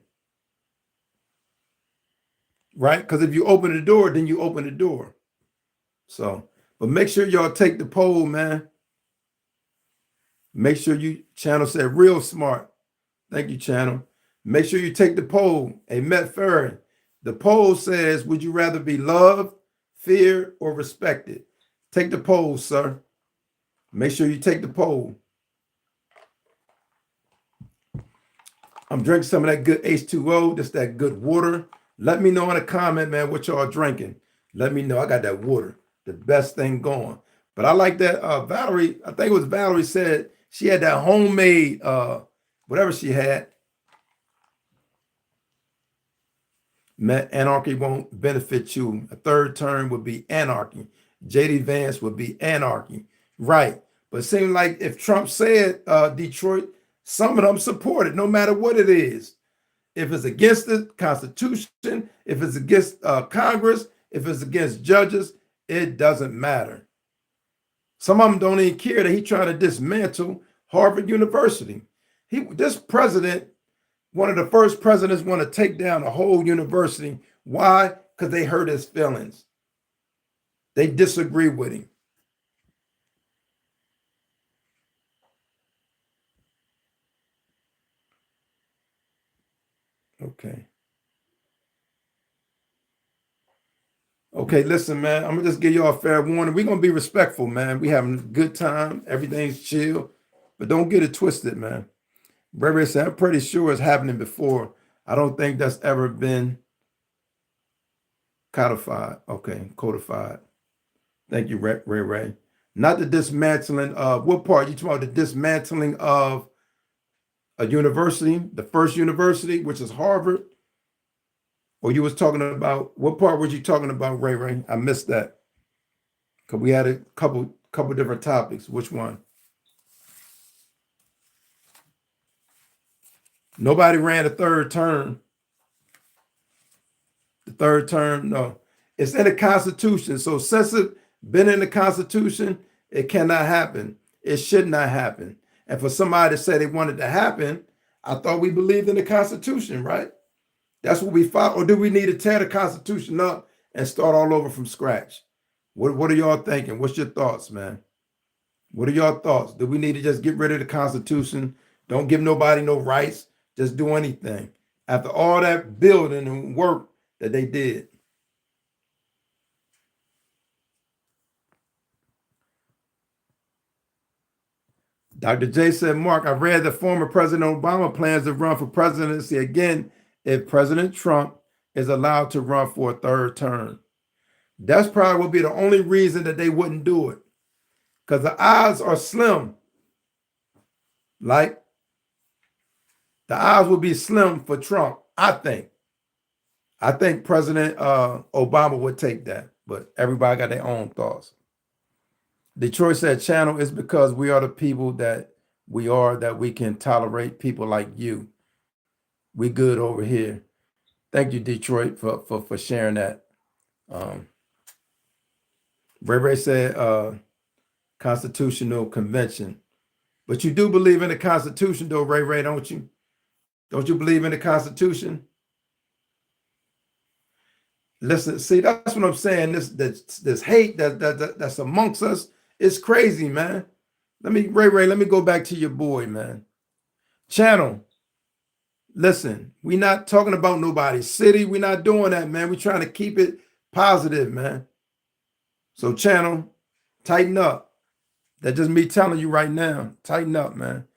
Right? Because if you open the door, then you open the door. So, but make sure y'all take the poll, man. Make sure you, Channel said real smart. Thank you, Channel. Make sure you take the poll. Hey, Matt Ferry, the poll says, would you rather be loved, feared, or respected? Take the poll, sir. Make sure you take the poll. I'm drinking some of that good H2O. That's that good water. Let me know in a comment, man, what y'all drinking. Let me know. I got that water. The best thing going. But I like that Valerie, I think it was Valerie said she had that homemade, whatever she had. Anarchy won't benefit you. A third term would be anarchy. J.D. Vance would be anarchy. Right. But it seems like if Trump said Detroit, some of them support it, no matter what it is. If it's against the Constitution, if it's against Congress, if it's against judges, it doesn't matter. Some of them don't even care that he's trying to dismantle Harvard University. This president, one of the first presidents, want to take down a whole university. Why? Because they hurt his feelings. They disagree with him. Okay. Okay, listen, man. I'm gonna just give y'all a fair warning. We're gonna be respectful, man. We having a good time. Everything's chill, but don't get it twisted, man. Ray said, I'm pretty sure it's happening before. I don't think that's ever been codified. Okay, codified. Thank you, Ray. Not the dismantling of what part? You talking about the dismantling of a university, the first university, which is Harvard? Or you was talking about what part was you talking about, Ray? I missed that. Cause we had a couple different topics. Which one? Nobody ran a third term. The third term, no. It's in the Constitution. So since it's been in the Constitution, it cannot happen. It should not happen. And for somebody to say they wanted to happen, I thought we believed in the Constitution, right? That's what we fought. Or do we need to tear the Constitution up and start all over from scratch? What are y'all thinking? What's your thoughts, man? What are y'all thoughts? Do we need to just get rid of the Constitution? Don't give nobody no rights. Just do anything. After all that building and work that they did. Dr. J said, Mark, I read that former President Obama plans to run for presidency again if President Trump is allowed to run for a third term. That's probably would be the only reason that they wouldn't do it. Because the odds are slim. Like, the odds would be slim for Trump, I think. I think President Obama would take that, but everybody got their own thoughts. Detroit said, channel is because we are the people that we are, that we can tolerate people like you. We good over here. Thank you, Detroit, for sharing that. Ray said, Constitutional Convention. But you do believe in the Constitution, though, Ray, don't you? Don't you believe in the Constitution? Listen, see, that's what I'm saying. This hate that's amongst us is crazy, man. Ray, let me go back to your boy, man. Channel. Listen, we're not talking about nobody's city. We're not doing that, man. We're trying to keep it positive, man. So, channel, tighten up. That's just me telling you right now. Tighten up, man.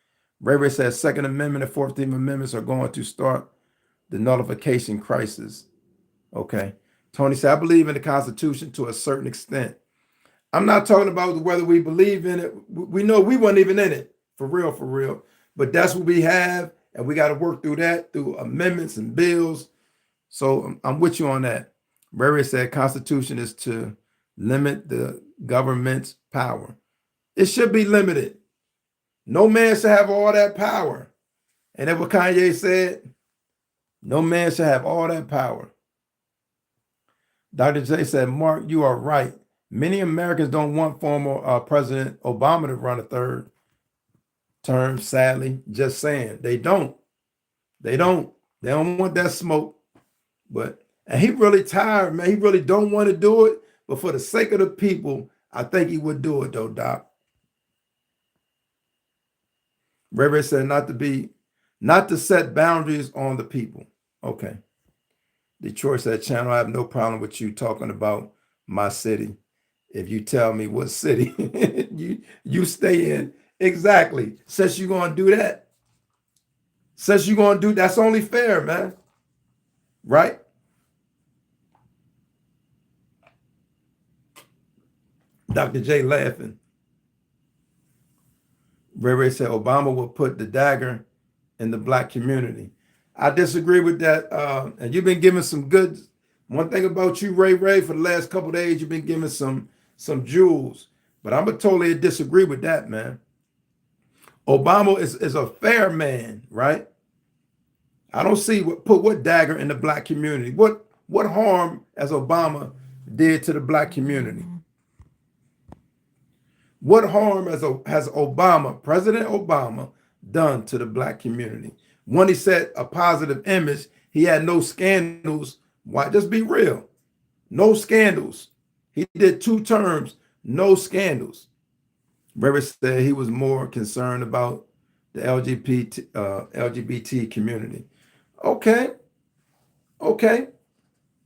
Ray says Second Amendment and 14th Amendments are going to start the nullification crisis. Okay. Tony said, I believe in the Constitution to a certain extent. I'm not talking about whether we believe in it. We know we weren't even in it, for real. But that's what we have, and we got to work through that, through amendments and bills. So I'm with you on that. Ray said Constitution is to limit the government's power. It should be limited. No man should have all that power. And that's what Kanye said. No man should have all that power. Dr. J said, Mark, you are right. Many Americans don't want former President Obama to run a third term, sadly. Just saying. They don't. They don't want that smoke. And he really tired, man. He really don't want to do it. But for the sake of the people, I think he would do it, though, Doc. Ray said not to set boundaries on the people. Okay. Detroit said, channel, I have no problem with you talking about my city. If you tell me what city you stay in. Exactly. Since you're going to do that. That's only fair, man. Right? Dr. J laughing. Ray said Obama will put the dagger in the Black community. I disagree with that. And you've been giving some good. One thing about you, Ray, for the last couple of days, you've been giving some jewels. But I'm going to totally disagree with that, man. Obama is a fair man, right? I don't see what dagger in the Black community. What harm has Obama did to the Black community? What harm has President Obama, done to the Black community? When he set a positive image, he had no scandals. Why? Just be real. No scandals. He did 2 terms, no scandals. Ray said he was more concerned about the LGBT community. Okay. Okay,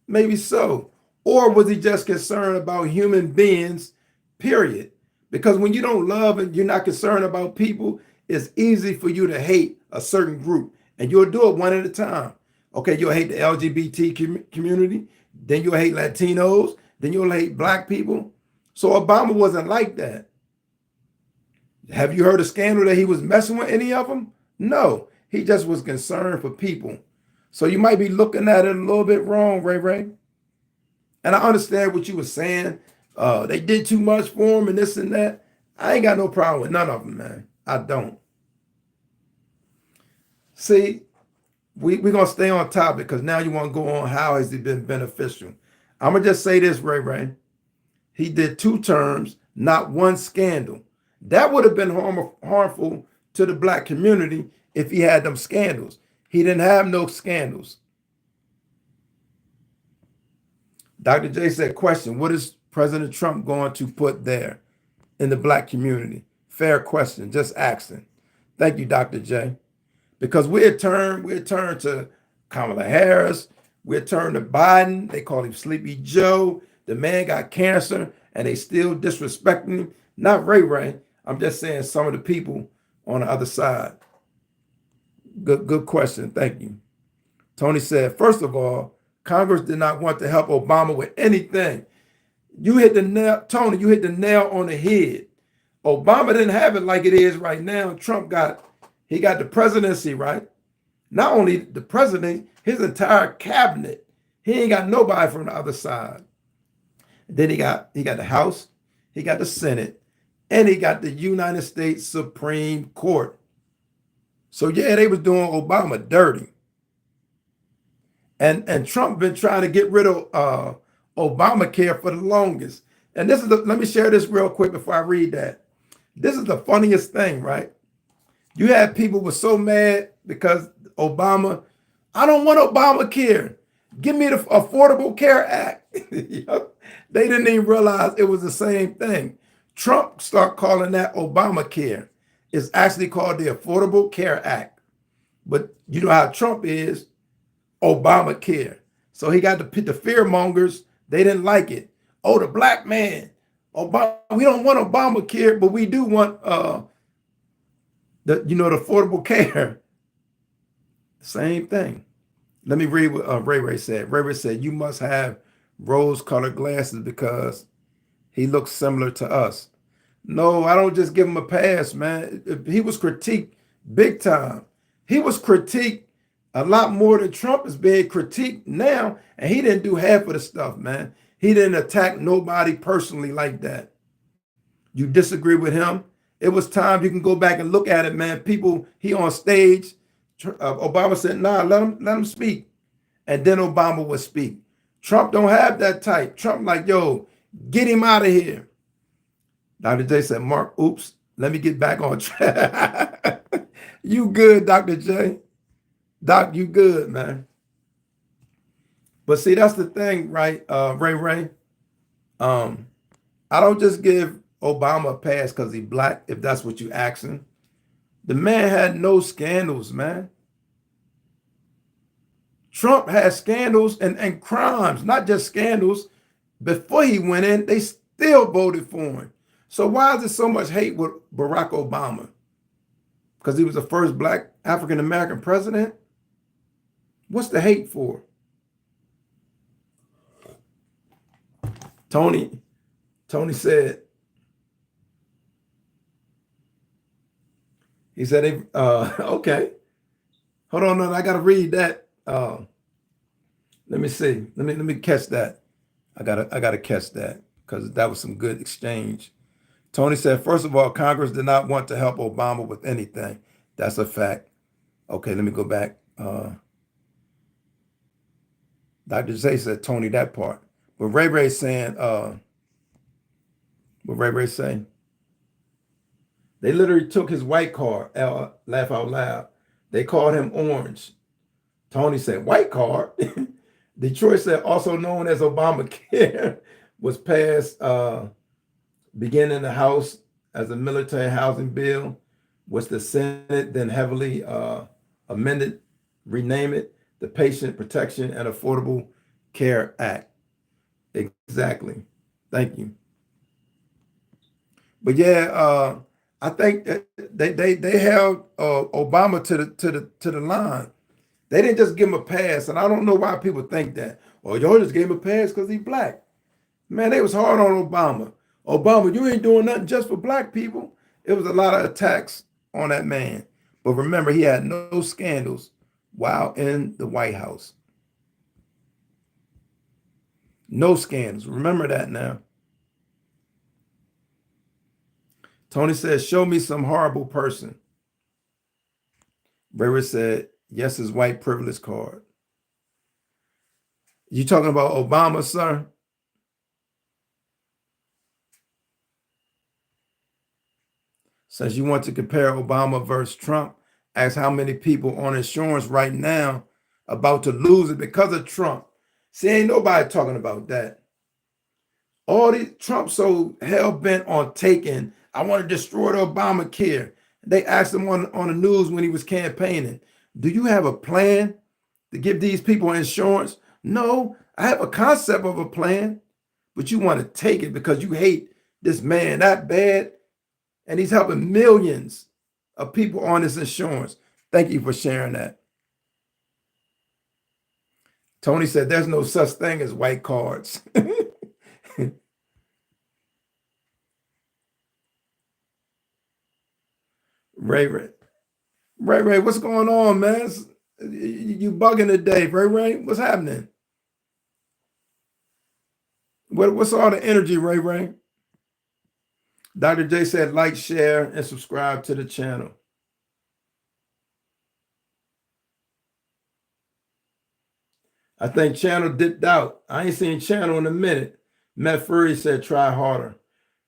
maybe so. Or was he just concerned about human beings, period? Because when you don't love and you're not concerned about people, it's easy for you to hate a certain group. And you'll do it one at a time. Okay, you'll hate the LGBT community, then you'll hate Latinos, then you'll hate black people. So Obama wasn't like that. Have you heard a scandal that he was messing with any of them? No, he just was concerned for people. So you might be looking at it a little bit wrong, Ray Ray. And I understand what you were saying. They did too much for him and this and that. I ain't got no problem with none of them, man. I don't. See, we're going to stay on topic because now you want to go on how has he been beneficial. I'm going to just say this, Ray Ray. He did 2 terms, not one scandal. That would have been harmful to the black community if he had them scandals. He didn't have no scandals. Dr. J said, question, what is President Trump going to put there in the black community? Fair question, just asking. Thank you, Dr. J. Because we're turned to Kamala Harris, we're turned to Biden. They call him Sleepy Joe. The man got cancer and they still disrespecting him. Not Ray Ray. I'm just saying some of the people on the other side. Good question. Thank you. Tony said, first of all, Congress did not want to help Obama with anything. You hit the nail, Tony, you hit the nail on the head. Obama didn't have it like it is right now. Trump got the presidency, right? Not only the president, his entire cabinet. He ain't got nobody from the other side. Then he got the House, he got the Senate, and he got the United States Supreme Court. So yeah, they was doing Obama dirty. And Trump been trying to get rid of Obamacare for the longest. And this is let me share this real quick before I read that. This is the funniest thing, right? You had people were so mad because Obama, I don't want Obamacare. Give me the Affordable Care Act. They didn't even realize it was the same thing. Trump started calling that Obamacare. It's actually called the Affordable Care Act. But you know how Trump is, Obamacare. So he got the fear mongers. They didn't like it. Oh, the black man. Obama, we don't want Obamacare, but we do want the Affordable Care. Same thing. Let me read what Ray Ray said. Ray Ray said, you must have rose-colored glasses because he looks similar to us. No, I don't just give him a pass, man. He was critiqued big time. He was critiqued a lot more than Trump is being critiqued now, and he didn't do half of the stuff, man. He didn't attack nobody personally like that. You disagree with him? It was time. You can go back and look at it, man. People, he on stage, Obama said, nah, let him speak. And then Obama would speak. Trump don't have that type. Trump like, yo, get him out of here. Dr. J said, Mark, oops, let me get back on track. You good, Dr. J. Doc, you good, man. But see, that's the thing, right, Ray Ray? I don't just give Obama a pass because he's black, if that's what you asking. The man had no scandals, man. Trump had scandals and crimes, not just scandals. Before he went in, they still voted for him. So why is there so much hate with Barack Obama? Because he was the first black African-American president? What's the hate for? Tony said, he said, okay. Hold on, no, I got to read that. Let me see. Let me catch that. I gotta catch that because that was some good exchange. Tony said, first of all, Congress did not want to help Obama with anything. That's a fact. Okay, let me go back. Dr. J said, Tony, that part. But Ray Ray saying, what Ray Ray saying? They literally took his white card, laugh out loud. They called him orange. Tony said, white card? Detroit said, also known as Obamacare, was passed beginning in the House as a military housing bill, which the Senate then heavily amended, rename it. the Patient Protection and Affordable Care Act. Exactly. Thank you. But yeah, I think that they held Obama to the line. They didn't just give him a pass, and I don't know why people think that. Oh, y'all just gave him a pass because he's black. Man, they was hard on Obama. Obama, you ain't doing nothing just for black people. It was a lot of attacks on that man. But remember, he had no scandals while in the White House. No scandals. Remember that now. Tony says, show me some horrible person. Brewer said, yes, his white privilege card. You talking about Obama, sir? Since you want to compare Obama versus Trump, ask how many people on insurance right now about to lose it because of Trump. See, ain't nobody talking about that. All these Trump so hell bent on taking, I want to destroy the Obamacare. They asked him on the news when he was campaigning, do you have a plan to give these people insurance? No, I have a concept of a plan, but you want to take it because you hate this man that bad, and he's helping millions of people on this insurance. Thank you for sharing that. Tony said there's no such thing as white cards. Ray, what's going on, man? You bugging today, Ray? What's happening? What's all the energy, Ray? Dr. J said like, share, and subscribe to the channel. I think Channel dipped out. I ain't seen Channel in a minute. Matt Furry said try harder.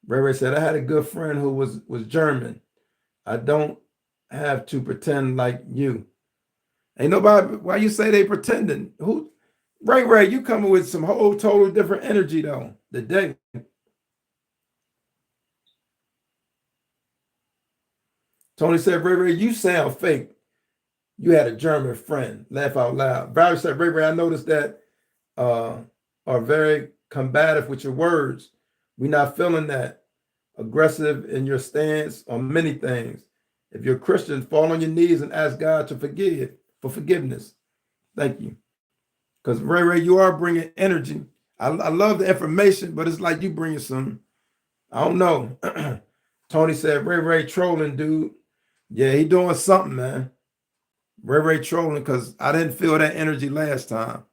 Ray said I had a good friend who was German. I don't have to pretend like you. Ain't nobody, why you say they pretending? Who? Ray, you coming with some whole total different energy though today. Tony said, Ray, you sound fake. You had a German friend. Laugh out loud. Valerie said, Ray, I noticed that are very combative with your words. We're not feeling that. Aggressive in your stance on many things. If you're a Christian, fall on your knees and ask God to forgive, for forgiveness. Thank you. Because Ray, you are bringing energy. I love the information, but it's like you bringing some, I don't know. Tony said, Ray trolling, dude. Yeah, he doing something, man. Ray trolling because I didn't feel that energy last time.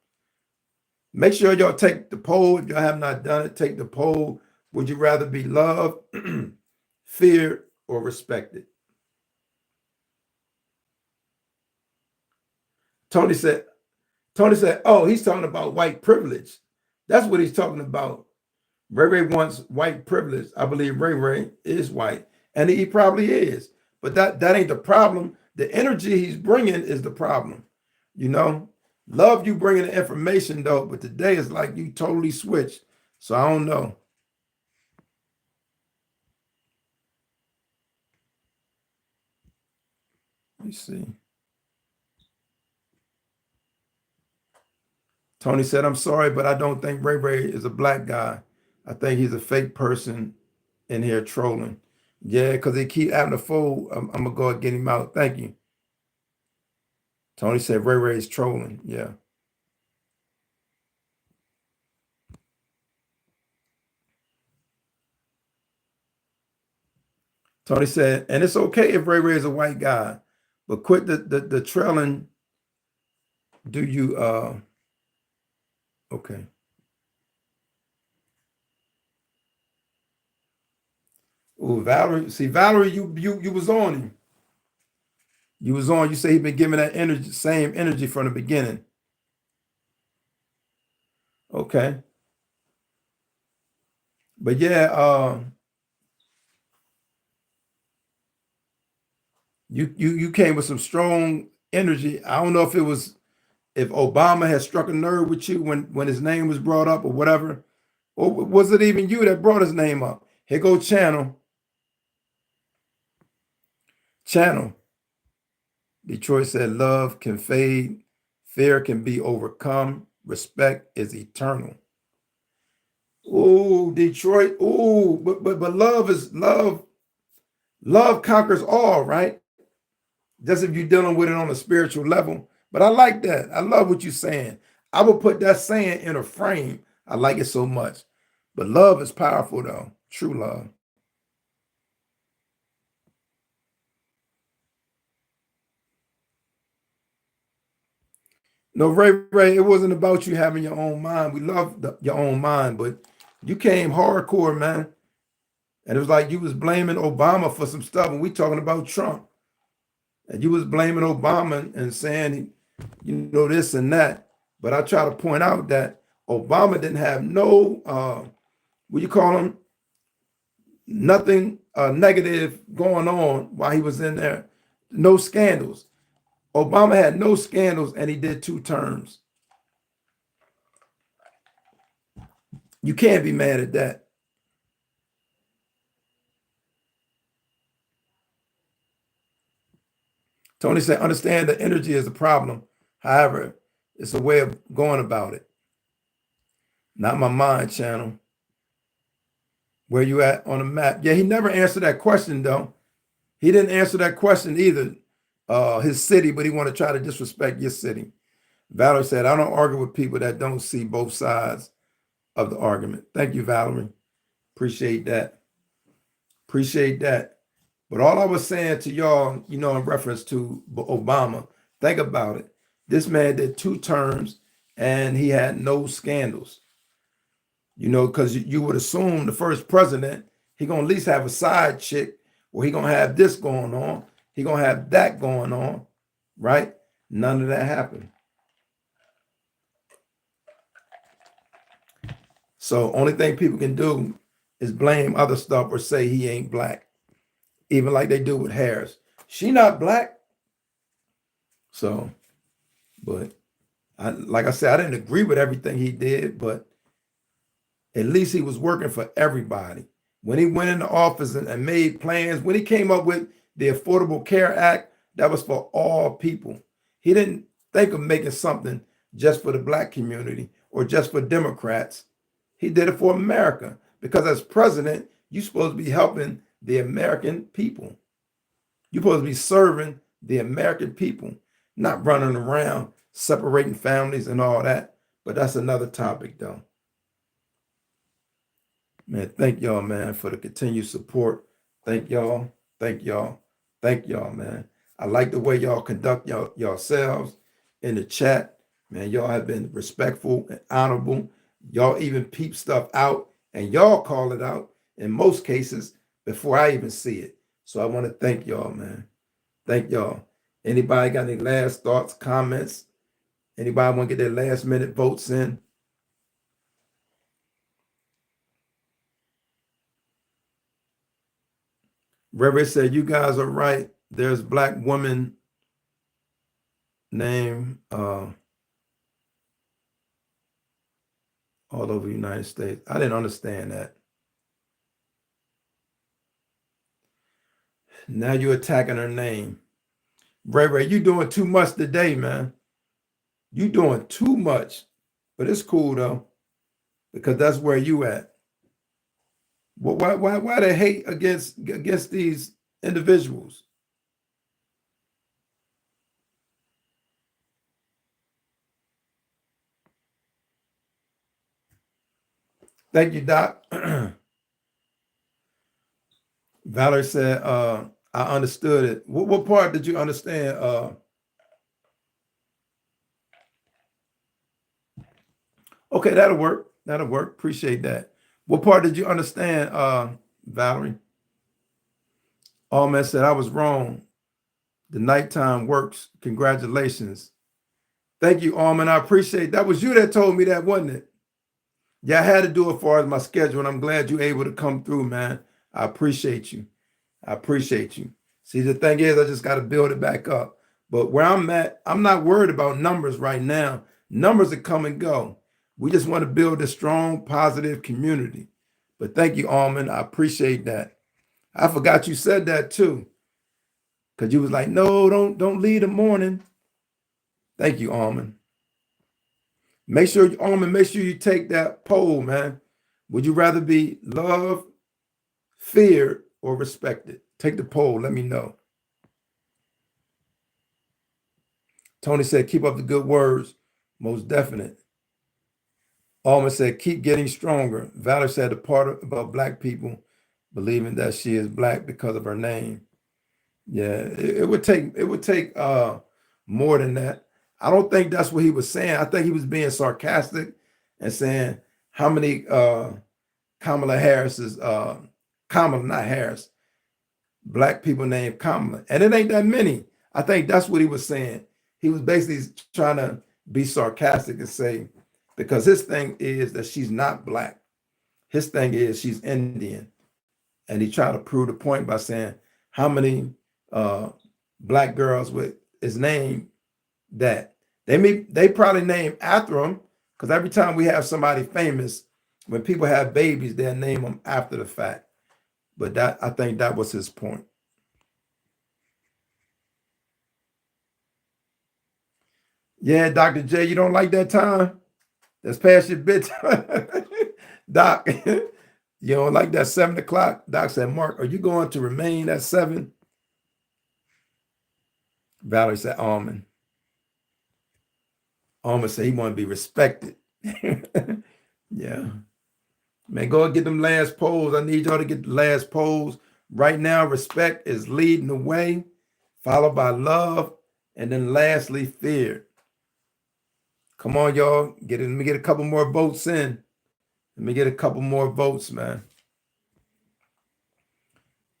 Make sure y'all take the poll. If y'all have not done it, take the poll. Would you rather be loved, feared, or respected? Tony said, oh, he's talking about white privilege. That's what he's talking about. Ray wants white privilege. I believe Ray is white, and he probably is. But that ain't the problem. The energy he's bringing is the problem. You know, love you bringing the information though, but today is like you totally switched. So I don't know. Let me see. Tony said, I'm sorry, but I don't think Ray is a black guy. I think he's a fake person in here trolling. Yeah, because they keep having to fold. I'm going to go and get him out. Thank you. Tony said Ray is trolling. Yeah. Tony said, and it's okay if Ray is a white guy, but quit the trailing. Do you, okay. Oh, Valerie, see, Valerie, you was on him. You was on, you say he been giving that energy, same energy from the beginning. Okay. But yeah, you came with some strong energy. I don't know if it was if Obama had struck a nerve with you when his name was brought up or whatever, or was it even you that brought his name up? Here go Channel. Detroit said love can fade Fear can be overcome. Respect is eternal. Oh, Detroit. Oh, but love is love. Love conquers all, right? Just if you're dealing with it on a spiritual level. But I like that. I love what you're saying. I would put that saying in a frame. I like it so much. But love is powerful, though. True love. No, Ray, it wasn't about you having your own mind. We love your own mind, but you came hardcore, man. And it was like you was blaming Obama for some stuff, and we talking about Trump. And you was blaming Obama and saying, this and that. But I try to point out that Obama didn't have no, what you call him, nothing negative going on while he was in there. No scandals. Obama had no scandals, and he did 2 terms. You can't be mad at that. Tony said, understand that energy is a problem. However, it's a way of going about it. Not my mind channel. Where you at on the map? Yeah, he never answered that question, though. He didn't answer that question either, his city, but he want to try to disrespect your city. Valerie said, I don't argue with people that don't see both sides of the argument. Thank you, Valerie. Appreciate that. Appreciate that. But all I was saying to y'all, in reference to Obama, think about it. This man did 2 terms and he had no scandals. Because you would assume the first president, he going to at least have a side chick, or he going to have this going on. He going to have that going on, right? None of that happened. So only thing people can do is blame other stuff or say he ain't black, even like they do with Harris. She not black. So, but like I said, I didn't agree with everything he did, but at least he was working for everybody. When he went into office and made plans, when he came up with the Affordable Care Act, that was for all people. He didn't think of making something just for the black community or just for Democrats. He did it for America, because as president, you're supposed to be helping the American people. You're supposed to be serving the American people, not running around separating families and all that. But that's another topic, though. Man, thank y'all, man, for the continued support. Thank y'all. Thank y'all. Thank y'all, man. I like the way y'all conduct yourselves in the chat. Man, y'all have been respectful and honorable. Y'all even peep stuff out, and y'all call it out in most cases before I even see it. So I want to thank y'all, man. Thank y'all. Anybody got any last thoughts, comments? Anybody want to get their last minute votes in? Reverend said, you guys are right. There's black woman named all over the United States. I didn't understand that. Now you're attacking her name. Ray, you doing too much today, man. You doing too much. But it's cool, though, because that's where you at. Why they hate against these individuals? Thank you, Doc. Valerie said, I understood it. What part did you understand? Okay, that'll work. That'll work. Appreciate that. What part did you understand, Valerie? Allman said, I was wrong. The nighttime works. Congratulations. Thank you, Allman. I appreciate that. Was you that told me that, wasn't it? Yeah, I had to do it as far as my schedule, and I'm glad you're able to come through, man. I appreciate you. I appreciate you. See, the thing is, I just got to build it back up. But where I'm at, I'm not worried about numbers right now. Numbers that come and go. We just want to build a strong, positive community. But thank you, Almond. I appreciate that. I forgot you said that too. Because you was like, no, don't leave the morning. Thank you, Almond. Make sure, Almond, make sure you take that poll, man. Would you rather be loved, feared, or respected? Take the poll. Let me know. Tony said, keep up the good words. Most definite. Almond said, keep getting stronger. Valerie said the part about black people believing that she is black because of her name. Yeah, it would take more than that. I don't think that's what he was saying. I think he was being sarcastic and saying how many Kamala Harris's Kamala, not Harris, black people named Kamala. And it ain't that many. I think that's what he was saying. He was basically trying to be sarcastic and say, because his thing is that she's not black. His thing is she's Indian. And he tried to prove the point by saying how many black girls with his name that. They probably named after him, because every time we have somebody famous, when people have babies, they'll name them after the fact. But that, I think that was his point. Yeah, Dr. J, you don't like that time? That's past your bedtime. Doc, you don't like that 7 o'clock? Doc said, Mark, are you going to remain at 7? Valerie said, Almond. Almond said he want to be respected. Yeah. Man, go and get them last polls. I need y'all to get the last polls. Right now, respect is leading the way, followed by love, and then lastly, fear. Come on, y'all. Let me get a couple more votes in. Let me get a couple more votes, man.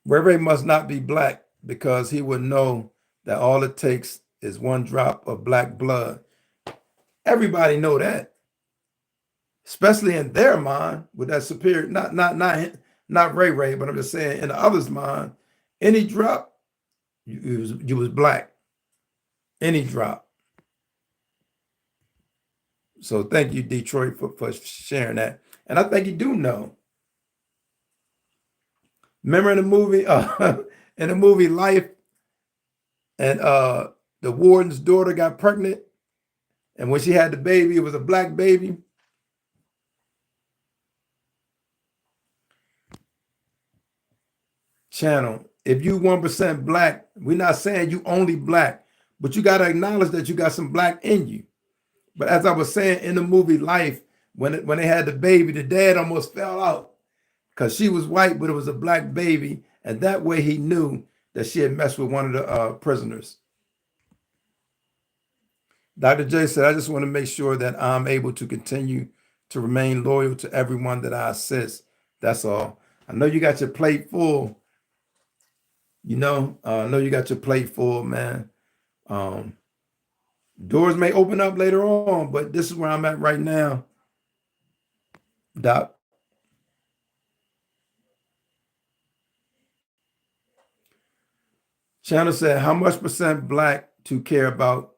Ray Ray must not be black, because he would know that all it takes is one drop of black blood. Everybody know that, especially in their mind with that superior, not Ray Ray, but I'm just saying in the other's mind, any drop, you was black. Any drop. So thank you, Detroit, for sharing that. And I think you do know. Remember in the movie Life, and the warden's daughter got pregnant, and when she had the baby, it was a black baby. Channel, if you 1% black, we're not saying you only black, but you got to acknowledge that you got some black in you. But as I was saying, in the movie Life, when they had the baby, the dad almost fell out because she was white, but it was a black baby. And that way he knew that she had messed with one of the prisoners. Dr. J said, I just want to make sure that I'm able to continue to remain loyal to everyone that I assist. That's all. I know you got your plate full. I know you got your plate full, man. Doors may open up later on, but this is where I'm at right now, Doc. Chandler said, how much percent black to care about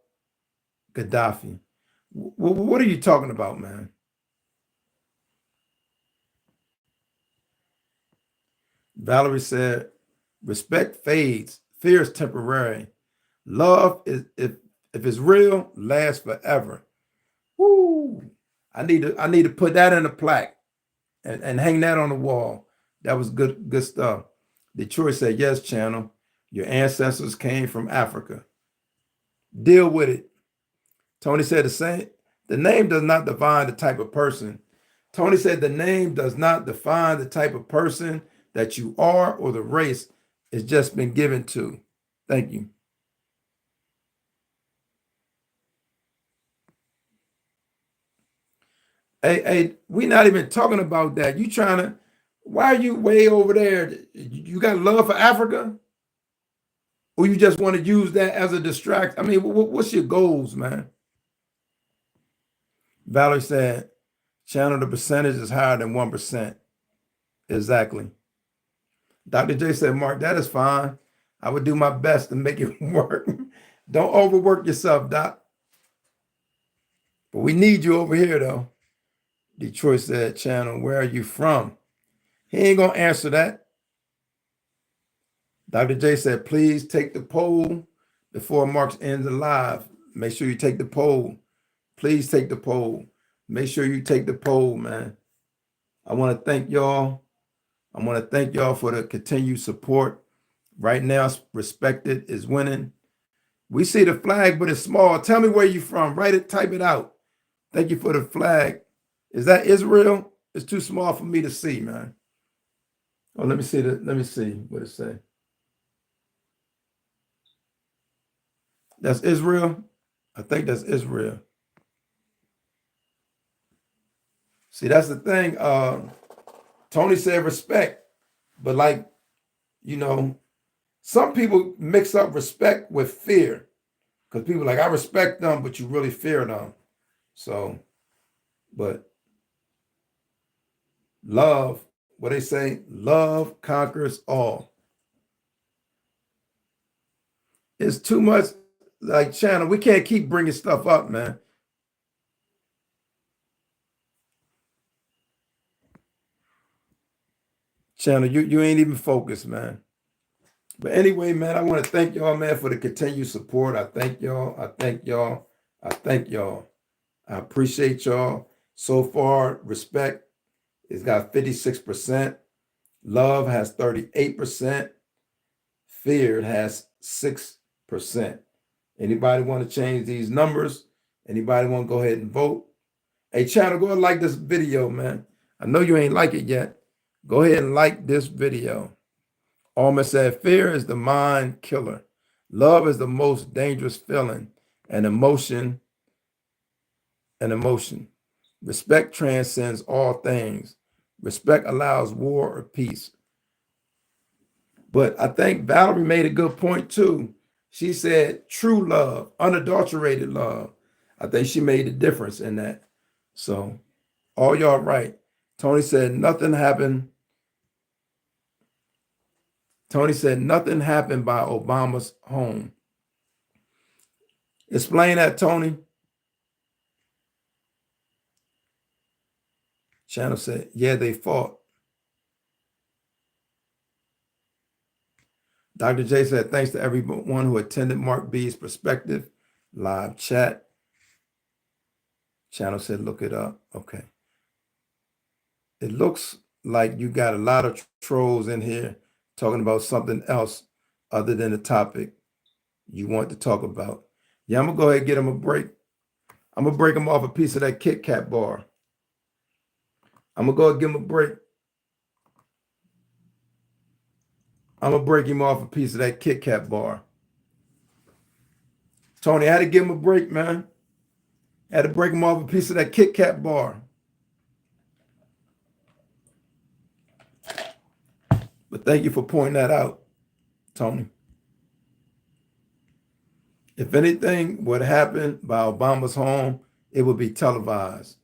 Gaddafi? What are you talking about, man? Valerie said, respect fades, fear is temporary. Love is, if it's real, lasts forever. Woo! I need to put that in a plaque and hang that on the wall. That was good stuff. Detroit said, yes, Channel. Your ancestors came from Africa. Deal with it. Tony said the same. The name does not define the type of person. Tony said the name does not define the type of person that you are or the race it's just been given to. Thank you. Hey, we're not even talking about that. You trying to, why are you way over there? You got love for Africa? Or you just want to use that as a distract? I mean, what's your goals, man? Valerie said, Channel, the percentage is higher than 1%. Exactly. Dr. J said, Mark, that is fine. I would do my best to make it work. Don't overwork yourself, Doc. But we need you over here, though. Detroit said, Channel, where are you from? He ain't going to answer that. Dr. J said, please take the poll before Mark ends the live. Make sure you take the poll. Please take the poll. Make sure you take the poll, man. I want to thank y'all. I want to thank y'all for the continued support. Right now, Respected is winning. We see the flag, but it's small. Tell me where you from. Write it, type it out. Thank you for the flag. Is that Israel? It's too small for me to see, man. Oh, let me see what it say. That's Israel. I think that's Israel. See, that's the thing. Tony said respect, but like, you know, some people mix up respect with fear, because people like, I respect them, but you really fear them. So, but love, what they say, love conquers all. It's too much, like, channel. We can't keep bringing stuff up, man. Channel, you ain't even focused, man. But anyway, man, I want to thank y'all, man, for the continued support. I thank y'all. I thank y'all. I thank y'all. I appreciate y'all. So far, respect has got 56%. Love has 38%. Fear has 6%. Anybody want to change these numbers? Anybody want to go ahead and vote? Hey, channel, go and like this video, man. I know you ain't like it yet. Go ahead and like this video. Alma said, fear is the mind killer. Love is the most dangerous feeling and emotion. Respect transcends all things. Respect allows war or peace. But I think Valerie made a good point too. She said true love, unadulterated love. I think she made a difference in that. So all y'all right. Tony said nothing happened. Tony said nothing happened by Obama's home. Explain that, Tony. Channel said, yeah, they fought. Dr. J said, thanks to everyone who attended Mark B's Perspective live chat. Channel said, look it up. Okay. It looks like you got a lot of trolls in here talking about something else other than the topic you want to talk about. Yeah, I'm going to go ahead and get them a break. I'm going to break them off a piece of that Kit Kat bar. I'm going to go ahead and give him a break. I'm going to break him off a piece of that Kit Kat bar. Tony, I had to give him a break, man. I had to break him off a piece of that Kit Kat bar. But thank you for pointing that out, Tony. If anything would happen by Obama's home, it would be televised.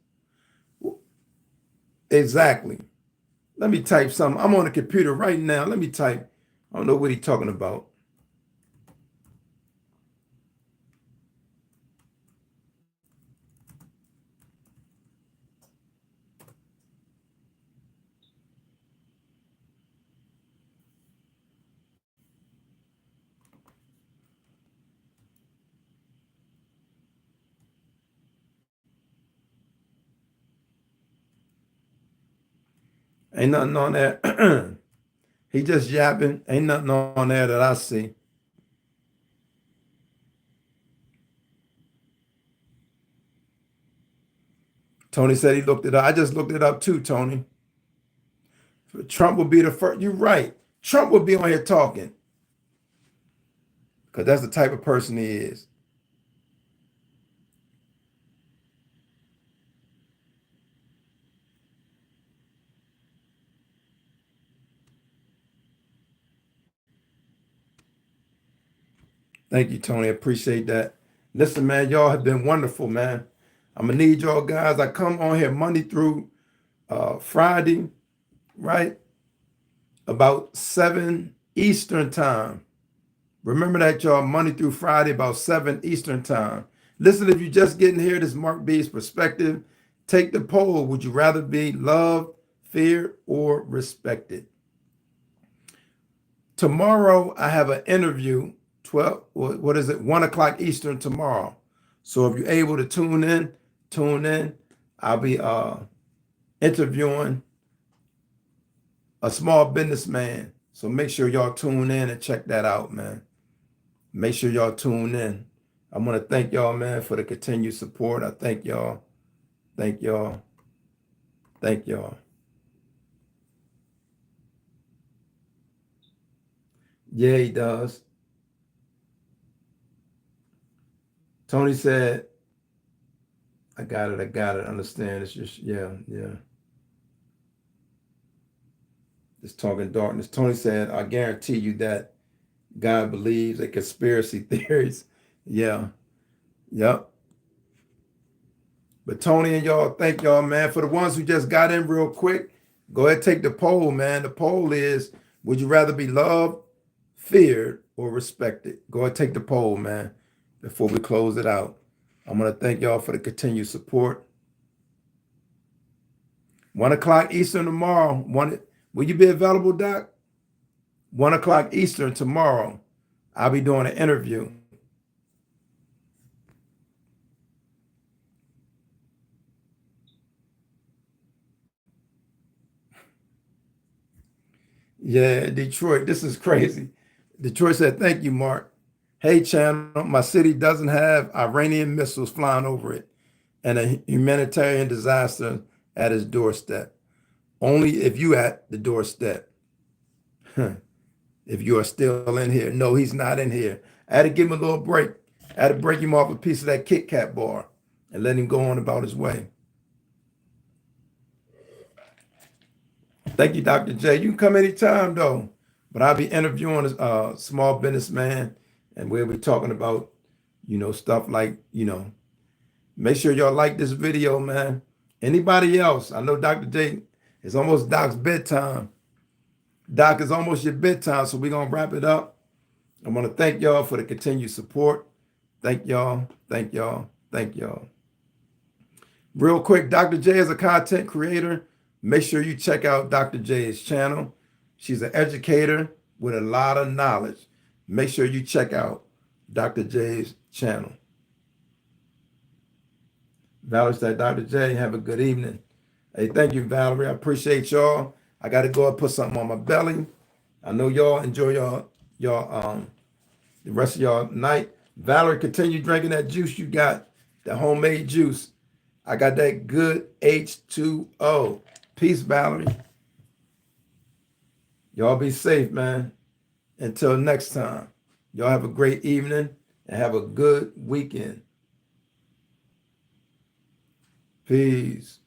Exactly. Let me type something. I'm on the computer right now. Let me type. I don't know what he's talking about. Ain't nothing on there. He just yapping. Ain't nothing on there that I see. Tony said he looked it up. I just looked it up too, Tony. Trump will be the first. You're right. Trump will be on here talking. Because that's the type of person he is. Thank you, Tony. I appreciate that. Listen, man, y'all have been wonderful, man. I'm going to need y'all guys. I come on here Monday through Friday, right? About 7 Eastern time. Remember that, y'all, Monday through Friday, about 7 Eastern time. Listen, if you're just getting here, this is Mark B's Perspective. Take the poll. Would you rather be loved, feared, or respected? Tomorrow, I have an interview, 1 o'clock Eastern tomorrow. So if you're able to tune in, tune in. I'll be interviewing a small businessman. So make sure y'all tune in and check that out, man. Make sure y'all tune in. I want to thank y'all, man, for the continued support. I thank y'all. Thank y'all. Thank y'all. Yeah, he does. Tony said, I got it. I got it. Understand. It's just, yeah, yeah. Just talking darkness. Tony said, I guarantee you that God believes in conspiracy theories. Yeah. Yep. But Tony and y'all, thank y'all, man. For the ones who just got in real quick, go ahead and take the poll, man. The poll is, would you rather be loved, feared, or respected? Go ahead and take the poll, man, before we close it out. I'm going to thank y'all for the continued support. 1 o'clock Eastern tomorrow. Will you be available, Doc? 1 o'clock Eastern tomorrow. I'll be doing an interview. Yeah, Detroit. This is crazy. Detroit said, thank you, Mark. Hey, channel, my city doesn't have Iranian missiles flying over it and a humanitarian disaster at its doorstep. Only if you at the doorstep. If you are still in here. No, he's not in here. I had to give him a little break. I had to break him off a piece of that Kit Kat bar and let him go on about his way. Thank you, Dr. J. You can come anytime, though. But I'll be interviewing a small businessman, and we'll be talking about, stuff like, make sure y'all like this video, man. Anybody else? I know Dr. J, it's almost Doc's bedtime. Doc, it's almost your bedtime, so we're going to wrap it up. I want to thank y'all for the continued support. Thank y'all. Thank y'all. Thank y'all. Real quick, Dr. J is a content creator. Make sure you check out Dr. J's channel. She's an educator with a lot of knowledge. Make sure you check out Dr. J's channel. Valerie said, Dr. J, have a good evening. Hey, thank you, Valerie. I appreciate y'all. I got to go and put something on my belly. I know y'all enjoy the rest of y'all night. Valerie, continue drinking that juice you got, the homemade juice. I got that good H2O. Peace, Valerie. Y'all be safe, man. Until next time, y'all have a great evening and have a good weekend. Peace.